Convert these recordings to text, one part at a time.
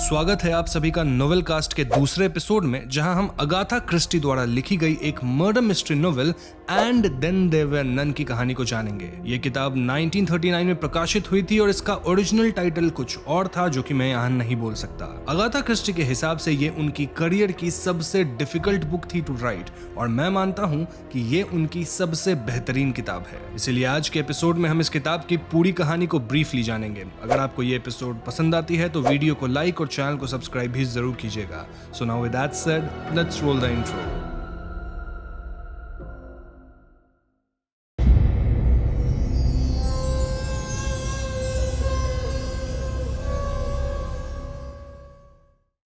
स्वागत है आप सभी का नोवेल कास्ट के दूसरे एपिसोड में, जहां हम अगाथा क्रिस्टी द्वारा लिखी गई एक murder mystery novel and then there were none की कहानी को जानेंगे। ये किताब 1939 में प्रकाशित हुई थी और इसका ओरिजिनल टाइटल कुछ और था जो कि मैं यहाँ नहीं बोल सकता। अगाथा क्रिस्टी के हिसाब से ये उनकी करियर की सबसे डिफिकल्ट बुक थी टू राइट और मैं मानता हूँ कि ये उनकी सबसे बेहतरीन किताब है। इसीलिए आज के एपिसोड में हम इस किताब की पूरी कहानी को ब्रीफली जानेंगे। अगर आपको ये एपिसोड पसंद आती है तो वीडियो को लाइक और चैनल को सब्सक्राइब भी जरूर कीजिएगा। So now with that said, let's roll the intro.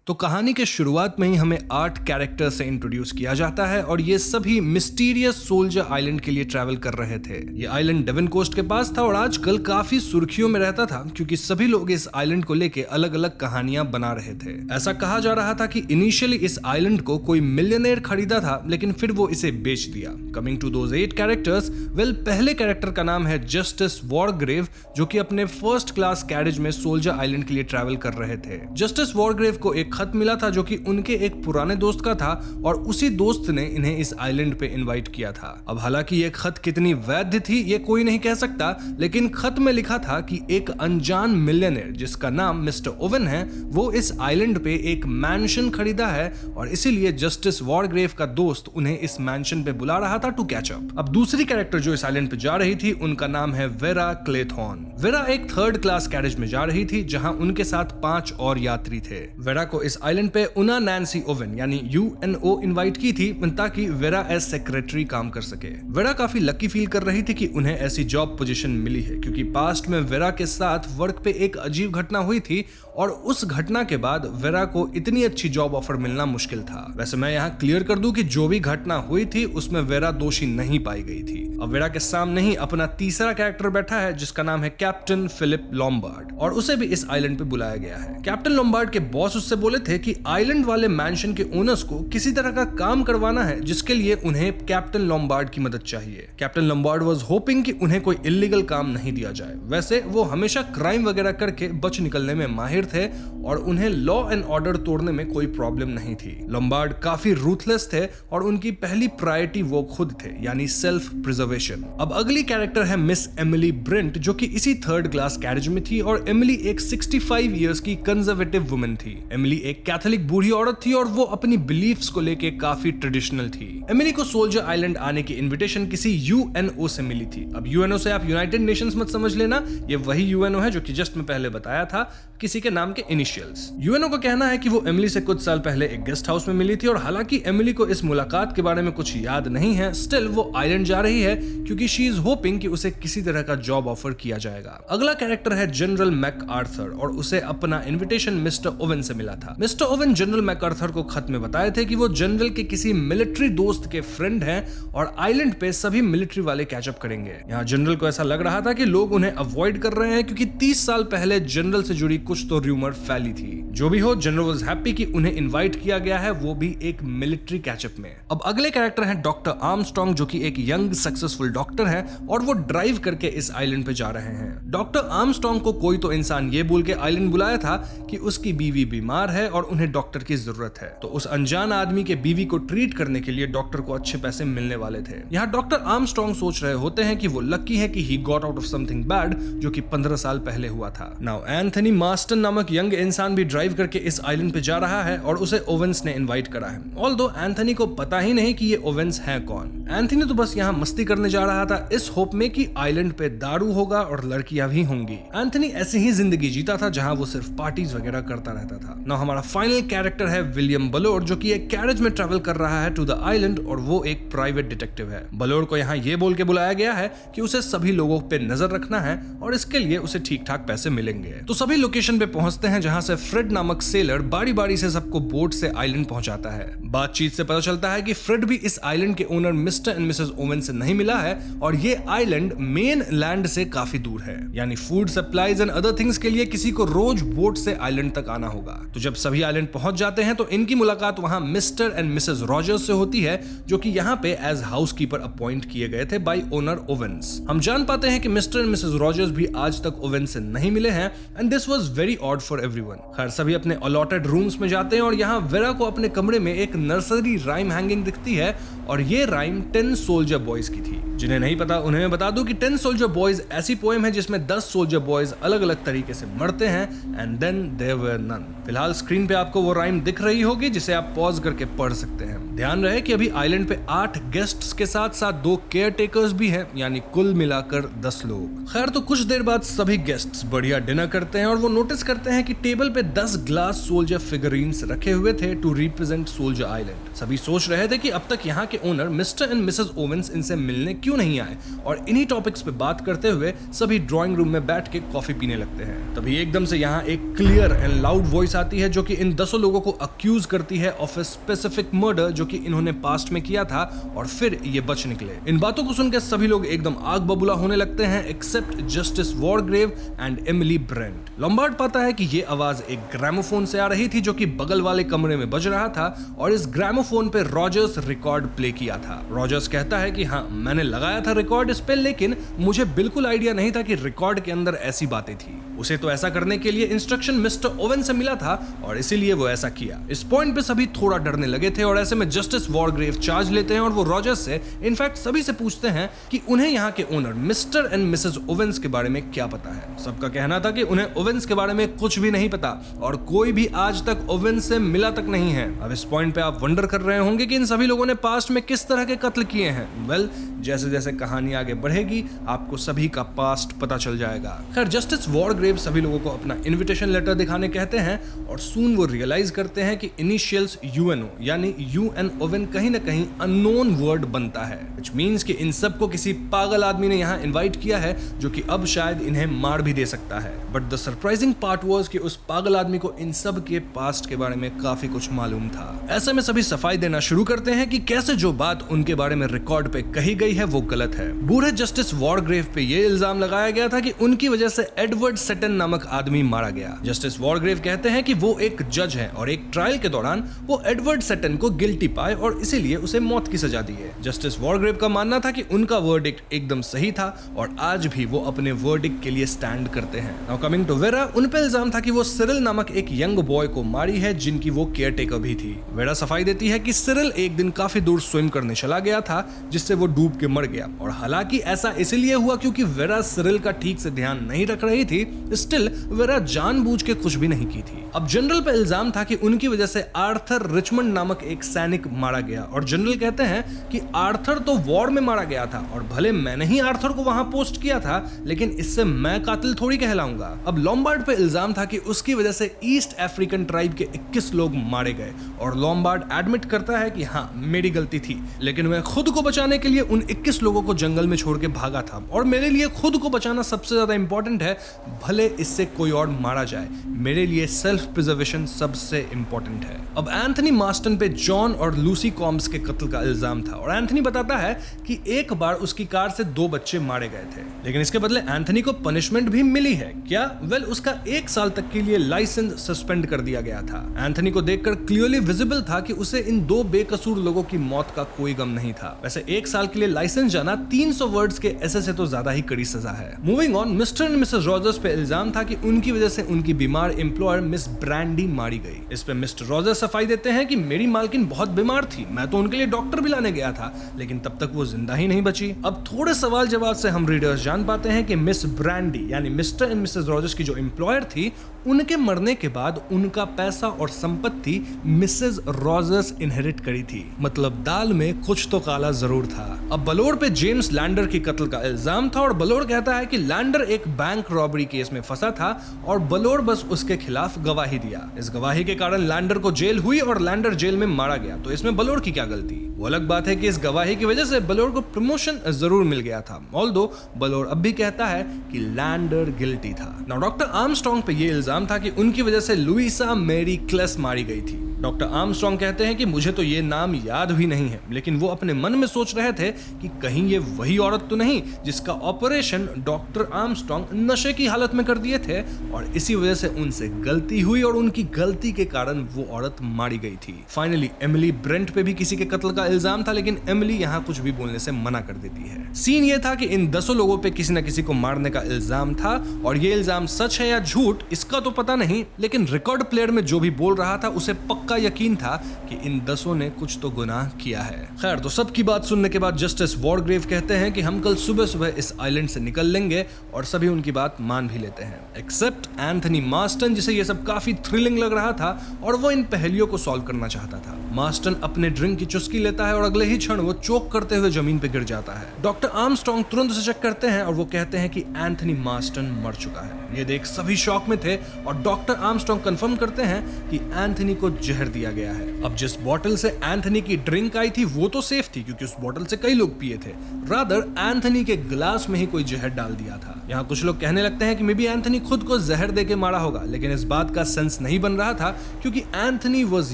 तो कहानी के शुरुआत में ही हमें 8 कैरेक्टर से इंट्रोड्यूस किया जाता है और ये सभी मिस्टीरियस सोल्जर आइलैंड के लिए ट्रैवल कर रहे थे। ये आइलैंड डेवन कोस्ट के पास था और आजकल काफी सुर्खियों में रहता था क्योंकि सभी लोग इस आइलैंड को लेके अलग अलग कहानियां बना रहे थे। ऐसा कहा जा रहा था कि इनिशियली इस आइलैंड को कोई मिलियनेयर खरीदा था लेकिन फिर वो इसे बेच दिया। Coming to those 8 characters, well पहले कैरेक्टर का नाम है जस्टिस वॉरग्रेव, जो कि अपने फर्स्ट क्लास कैरेज में सोल्जर आइलैंड के लिए ट्रैवल कर रहे थे। जस्टिस वॉरग्रेव को एक खत मिला था जो कि उनके एक पुराने दोस्त का था और उसी दोस्त ने इन्हें इस आइलैंड पे इनवाइट किया था। अब हालांकि ये खत कितनी वैध थी ये कोई नहीं कह सकता, लेकिन खत में लिखा था कि एक अनजान मिलियनेयर जिसका नाम मिस्टर ओवन है वो इस आइलैंड पे एक मैंशन खरीदा है और इसीलिए जस्टिस वॉरग्रेव का दोस्त उन्हें इस मैंशन पे बुला रहा था टू कैच अप। अब दूसरी कैरेक्टर जो इस आइलैंड पे जा रही थी उनका नाम है वेरा क्लेथॉर्न। वेरा एक 3rd क्लास कैरेज में जा रही थी जहां उनके साथ 5 और यात्री थे। वेरा को इस आइलैंड पे उना नैन्सी ओवन यानी UNO इनवाइट की थी ताकि वेरा एज सेक्रेटरी काम कर सके। वेरा काफी लकी फील कर रही थी कि उन्हें ऐसी जॉब पोजीशन मिली है क्योंकि पास्ट में वेरा के साथ वर्क पे एक अजीब घटना हुई थी और उस घटना के बाद वेरा को इतनी अच्छी जॉब ऑफर मिलना मुश्किल था। वैसे मैं यहाँ क्लियर कर दूं कि जो भी घटना हुई थी उसमें वेरा दोषी नहीं पाई गई थी। अब वेरा के सामने ही अपना तीसरा कैरेक्टर बैठा है जिसका नाम है कैप्टन फिलिप लॉम्बार्ड और उसे भी इस आइलैंड पे बुलाया गया है। कैप्टन लॉम्बार्ड के बॉस उससे बोले थे कि आइलैंड वाले मैंशन के ओनर्स को किसी तरह का काम करवाना है जिसके लिए उन्हें कैप्टन लॉम्बार्ड की मदद चाहिए। कैप्टन लॉम्बार्ड वाज होपिंग कि उन्हें कोई इलीगल काम नहीं दिया जाए। वैसे वो हमेशा क्राइम वगैरह करके बच निकलने में माहिर थे और उन्हें लॉ एंड ऑर्डर तोड़ने में कोई प्रॉब्लम नहीं थी। लॉम्बार्ड काफी रूथलेस थे और उनकी पहली प्रायोरिटी वो खुद थे यानी सेल्फ प्रिजर्वेशन। अब अगली कैरेक्टर है मिस एमिली ब्रिंट जो कि इसी 3rd क्लास कैरेज में थी और एमिली एक 65 इयर्स की कंजर्वेटिव वुमन थी। एमिली एक कैथोलिक बूढ़ी औरत थी और वो अपनी बिलीफ्स को लेके काफी ट्रेडिशनल थी। एमिली को सोल्जर आइलैंड आने की इनविटेशन किसी UNO से मिली थी। अब UNO से आप यूनाइटेड नेशंस मत समझ लेना, ये वही UNO है जो कि जस्ट मैं पहले बताया था, किसी के नाम के इनिशियल्स। UNO का कहना है कि वो एमिली से कुछ साल पहले एक गेस्ट हाउस में मिली थी और हालांकि एमिली को इस मुलाकात के बारे में कुछ याद नहीं है, स्टिल वो आइलैंड जा रही है क्योंकि शी इज होपिंग कि उसे किसी तरह का जॉब ऑफर किया जाएगा। अगला कैरेक्टर है जनरल मैकआर्थर और उसे अपना इन्विटेशन मिस्टर ओवन से मिला था। मिस्टर ओवन जनरल मैकआर्थर को खत में बताए थे कि वो जनरल के किसी मिलिट्री दोस्त के फ्रेंड हैं और आइलैंड पे सभी मिलिट्री वाले कैचअप करेंगे। यहाँ जनरल को ऐसा लग रहा था कि लोग उन्हें अवॉइड कर रहे हैं क्योंकि 30 साल पहले जनरल से जुड़ी कुछ तो रूमर फैली थी। जो भी हो, जनरल वाज हैप्पी कि उन्हें इनवाइट किया गया है, वो भी एक मिलिट्री कैचअप में। अब अगले कैरेक्टर हैं डॉक्टर आर्मस्ट्रांग जो कि एक यंग सक्सेसफुल डॉक्टर है और वो ड्राइव करके इस आइलैंड पे जा रहे हैं। डॉक्टर आर्मस्ट्रांग को कोई तो इंसान ये बोल के आइलैंड बुलाया था कि उसकी बीवी बीमार है और उन्हें डॉक्टर की जरूरत है, तो उस अनजान आदमी के बीवी को ट्रीट करने के लिए डॉक्टर को अच्छे पैसे मिलने वाले थे। यहाँ डॉक्टर आर्मस्ट्रांग सोच रहे होते हैं कि वो लकी है कि he got out of something bad जो कि 15 साल पहले हुआ था। नाउ एंथनी मास्टन नामक यंग इंसान भी ड्राइव करके इस आइलैंड पे जा रहा है और उसे ओवेंस ने इनवाइट करा है। ऑल्दो एंथनी को पता ही नहीं कि ये ओवेंस है कौन। एंथनी तो बस यहाँ मस्ती करने जा रहा था इस होप में कि आइलैंड पे दारू होगा और लड़कियां भी होंगी। एंथनी ऐसे ही जिंदगी जीता था जहां वो सिर्फ पार्टीज वगैरह करता रहता था। नाउ हमारा फाइनल कैरेक्टर है विलियम बलोर जो कि एक कैरेज में ट्रैवल कर रहा है टू द आइलैंड और वो एक प्राइवेट डिटेक्टिव है। बलोर को यहाँ ये बोल के बुलाया गया है कि उसे सभी लोगों पे नजर रखना है और इसके लिए उसे ठीक ठाक पैसे मिलेंगे। तो सभी लोकेशन पे पहुंचते हैं जहां से फ्रेड नामक सेलर बारी बारी से सबको बोट से आइलैंड पहुंचाता है। बातचीत से पता चलता है कि फ्रेड भी इस आइलैंड के owner mister mister and Mrs oven से नहीं मिला है और ये आइलैंड मेन लैंड से काफी दूर है, यानी food supplies and other things के लिए किसी को रोज बोट से आइलैंड तक आना होगा। तो जब सभी आइलैंड पहुंच जाते हैं तो इनकी मुलाकात वहां मिस्टर एंड मिसेस रॉजर्स से होती है, जो कि यहाँ पे एज हाउसकीपर अपॉइंट किए गए थे बाय ओनर ओवेंस। हम जान पाते हैं कि मिस्टर एंड मिसेस रॉजर्स भी आज तक ओवेन से नहीं मिले हैं and this was very odd for everyone. खैर सभी अपने अलॉटेड रूम्स में जाते हैं और यहाँ वेरा को अपने कमरे में एक नर्सरी राइम हैंगिंग दिखती है और ये राइम 10 सोल्जर बॉयज की थी। जिन्हें नहीं पता उन्हें मैं बता दूं कि 10 सोल्जर बॉयज ऐसी पोएम है जिसमें 10 सोल्जर बॉयज अलग अलग तरीके से मरते हैं and then there were none. फिलहाल स्क्रीन पे आपको वो राइम दिख रही होगी जिसे आप पॉज करके पढ़ सकते हैं। ध्यान रहे कि अभी आइलैंड पे 8 गेस्ट्स के साथ साथ 2 केयर टेकर्स भी हैं, यानी कुल मिलाकर 10 लोग। खैर तो कुछ देर बाद सभी गेस्ट्स बढ़िया डिनर करते हैं और वो नोटिस करते हैं कि टेबल पे 10 ग्लास सोल्जर फिगरीन्स रखे हुए थे टू रिप्रेजेंट सोल्जर आइलैंड। सभी सोच रहे थे कि अब तक यहाँ के owner mister and Mrs Owens इनसे मिलने क्यों नहीं आए और इन्हीं टॉपिक्स पे बात करते हुए सभी ड्राइंग रूम में बैठ के कॉफी पीने लगते हैं। तभी एकदम से यहाँ एक क्लियर एंड लाउड वॉइस आती है जो कि इन 10 लोगों को अक्यूज करती है ऑफ ए स्पेसिफिक मर्डर जो कि इन्होंने पास्ट में किया था और फिर ये बच निकले। इन बातों को सुनकर सभी लोग एकदम आग बबूला होने लगते हैं except Justice Wargrave and Emily Brent. Lombard पाता है कि ये आवाज एक ग्रामोफोन से आ रही थी जो कि बगल वाले कमरे में बज रहा था और इस ग्रामोफोन पे रॉजर्स रिकॉर्ड प्ले किया था। रॉजर्स कहता है कि हाँ मैंने लगाया था रिकॉर्ड इस पे, लेकिन मुझे बिल्कुल आइडिया नहीं था कि रिकॉर्ड के अंदर ऐसी बातें थी। उसे तो ऐसा करने के लिए इंस्ट्रक्शन मिस्टर ओवन से मिला था और इसीलिए वो ऐसा किया। इस पॉइंट पे सभी थोड़ा डरने लगे थे और ऐसे में जस्टिस वॉरग्रेव चार्ज लेते हैं और वो रॉजर्स से इनफैक्ट सभी से पूछते हैं कि उन्हें यहाँ के owner mister and Mrs Owens के बारे में क्या पता है। सबका कहना था कि उन्हें ओवेंस के बारे में कुछ भी नहीं पता और कोई भी आज तक ओवेंस से मिला तक नहीं है। अब इस पॉइंट पे आप वंडर कर रहे होंगे कि इन सभी लोगों ने पास्ट में किस तरह के कत्ल किए हैं। वेल, जैसे जैसे कहानी आगे बढ़ेगी आपको सभी का पास्ट पता चल जाएगा। खैर जस्टिस वॉरग्रेव सभी लोगों को अपना इनविटेशन लेटर दिखाने कहते हैं और सून वो रियलाइज करते हैं कि इनिशियल्स यूएनओ यानी यू एन ओवेन कहीं ना कहीं अननोन वर्ड बनता है, व्हिच मींस कि इन सबको किसी पागल आदमी ने यहाँ इनवाइट किया है जो कि अब शायद इन्हें मार भी दे सकता है। But the surprising part was कि उस पागल आदमी को इन सब के पास्ट के बारे में काफी कुछ मालूम था। ऐसे में सभी सफाई देना शुरू करते हैं कि कैसे जो बात उनके बारे में रिकॉर्ड पे कही गई है वो गलत है। बूढ़े जस्टिस वॉरग्रेव पे ये इल्जाम लगाया गया था कि उनकी वजह से एडवर्ड सेटन नामक आदमी मारा गया। जस्टिस वॉरग्रेव कहते हैं कि वो एक जज हैं और एक ट्रायल के दौरान वो एडवर्ड सेटन को गिल्टी पाए और इसीलिए उसे मौत की सजा दी है। जस्टिस वॉरग्रेव का मानना था कि उनका वर्डिक्ट एकदम सही था और आज भी वो अपने वर्डिक्ट के लिए स्टैंड करते हैं। नाउ कमिंग टू वेरा, उन पे इल्जाम था कि वो सिरिल नामक एक यंग बॉय को मारी है जिनकी वो केयर टेकर भी थी। वेरा सफाई देती है कि सिरिल एक दिन काफी दूर स्विम करने चला गया था जिससे वो डूब के मर गया और हालांकि ऐसा इसलिए हुआ क्योंकि वेरा सिरिल का ठीक से ध्यान नहीं रख रही थी, स्टिल वेरा जानबूझ के कुछ भी नहीं की थी। अब जनरल पे इल्जाम था कि उनकी वजह से आर्थर रिचमंड नामक एक सैनिक मारा गया और जनरल कहते हैं कि आर्थर तो वॉर में मारा गया था और भले मैंने ही आर्थर को वहां पोस्ट किया था लेकिन इससे मैं कातिल थोड़ी कहलाऊंगा। अब लॉम्बार्ड पे इल्जाम था कि उसकी वजह से ईस्ट अफ्रीकन ट्राइब के 21 लोग मारे गए और लॉम्बार्ड एडमिट करता है कि हाँ मेरी गलती थी, लेकिन मैं खुद को बचाने के लिए उन 21 लोगों को जंगल में छोड़ के भागा था और मेरे लिए खुद को बचाना सबसे ज्यादा इंपॉर्टेंट है, भले इससे कोई और मारा जाए, मेरे लिए सेल्फ प्रिजर्वेशन सबसे इंपॉर्टेंट है। अब एंथनी मास्टन पे जॉन और लूसी कॉम्स के कत्ल का इल्जाम था और एंथनी बताता है कि एक बार उसकी कार से 2 बच्चे मारे गए थे लेकिन इसके बदले एंथनी को पनिशमेंट भी मिली है। क्या? वेल, उसका 1 साल तक के लिए लाइसेंस सस्पेंड कर दिया गया था। एंथनी को देखकर क्लियरली विजिबल था कि उसे इन 2 बेकसूर लोगों की मौत का कोई गम नहीं था। वैसे 1 साल के लिए लाइसेंस जाना 300 वर्ड्स के ऐसे से तो ज्यादा ही कड़ी सजा है। Moving on, mister and Mrs Rogers पे इल्जाम था कि उनकी वजह से उनकी बीमार एम्प्लॉयर मिस ब्रांडी मारी गई। इस पे मिस्टर रॉजर्स सफाई देते हैं कि मेरी मालकिन बहुत बीमार थी, मैं तो उनके लिए डॉक्टर भी लाने गया था लेकिन तब तक वो जिंदा ही नहीं बची। अब थोड़े सवाल जवाब से हम रीडर्स जान पाते हैं कि मिस ब्रांडी यानी मिस्टर एंड मिसेस रॉजर्स की जो एम्प्लॉयर थी उनके मरने के बाद उनका पैसा और संपत्ति मिसेस रॉजर्स इनहेरिट करी थी। मतलब दाल में कुछ तो काला जरूर था। अब बलोर पे जेम्स लैंडर की कत्ल का इल्जाम था और बलोर कहता है कि लैंडर एक बैंक रॉबरी केस में फंसा था और बलोर बस उसके खिलाफ गवाही दिया। इस गवाही के कारण लैंडर को जेल हुई और लैंडर जेल में मारा गया, तो इसमें बलोर की क्या गलती? वो अलग बात है कि इस गवाही की वजह से बलोर को प्रमोशन जरूर मिल गया था, ऑल्दो बलोर अब भी कहता है कि लैंडर गिल्टी था। नाउ डॉक्टर आर्मस्ट्रॉन्ग पे ये इल्जाम था कि उनकी वजह से लुइसा मैरी क्लेस मारी गई थी। डॉक्टर आर्मस्ट्रॉन्ग कहते हैं कि मुझे तो ये नाम याद भी नहीं है, लेकिन वो अपने मन में सोच रहे थे कि कहीं ये वही औरत तो नहीं जिसका ऑपरेशन डॉक्टर आर्मस्ट्रॉन्ग नशे की हालत में कर दिए थे और इसी वजह से उनसे गलती हुई और उनकी गलती के कारण वो औरत मारी गई थी। फाइनली एमिली ब्रेंट पे भी किसी के कत्ल का इल्जाम था, लेकिन एमिली यहाँ कुछ भी बोलने से मना कर देती है। सीन ये था कि इन 10 लोगों पे किसी न किसी को मारने का इल्जाम था और ये इल्जाम सच है या झूठ इसका तो पता नहीं, लेकिन रिकॉर्ड प्लेयर में जो भी बोल रहा था उसे पक्का यकीन था कि इन 10 ने कुछ तो गुनाह किया है। खैर, तो सबकी बात सुनने के बाद जस्टिस वॉर्डग्रेव कहते हैं कि हम कल सुबह सुबह इस आइलैंड से निकल लेंगे और सभी उनकी बात मान भी लेते हैं, एक्सेप्ट एंथनी मार्स्टन, जिसे ये सब काफी थ्रिलिंग लग रहा था और वो इन पहेलियों को सॉल्व करना चाहता था। मार्स्टन अपने ड्रिंक की चुस्की लेता है और अगले ही क्षण वो चोक करते हुए जमीन पे गिर जाता है। डॉक्टर आर्मस्ट्रॉन्ग तुरंत उसे चेक करते हैं और वो कहते हैं कि एंथनी मार्स्टन मर चुका है। ये देख सभी शॉक में थे और डॉक्टर आर्मस्ट्रॉन्ग कंफर्म करते हैं कि एंथनी को जहर दिया गया है। अब जिस बोतल से एंथनी की ड्रिंक आई थी वो तो सेफ थी क्योंकि उस बोतल से कई लोग पिए थे, रादर एंथनी के ग्लास में ही कोई जहर डाल दिया था। यहाँ कुछ लोग कहने लगते हैं कि मे बी एंथनी खुद को जहर देके मारा होगा, लेकिन इस बात का सेंस नहीं बन रहा था क्योंकि Anthony was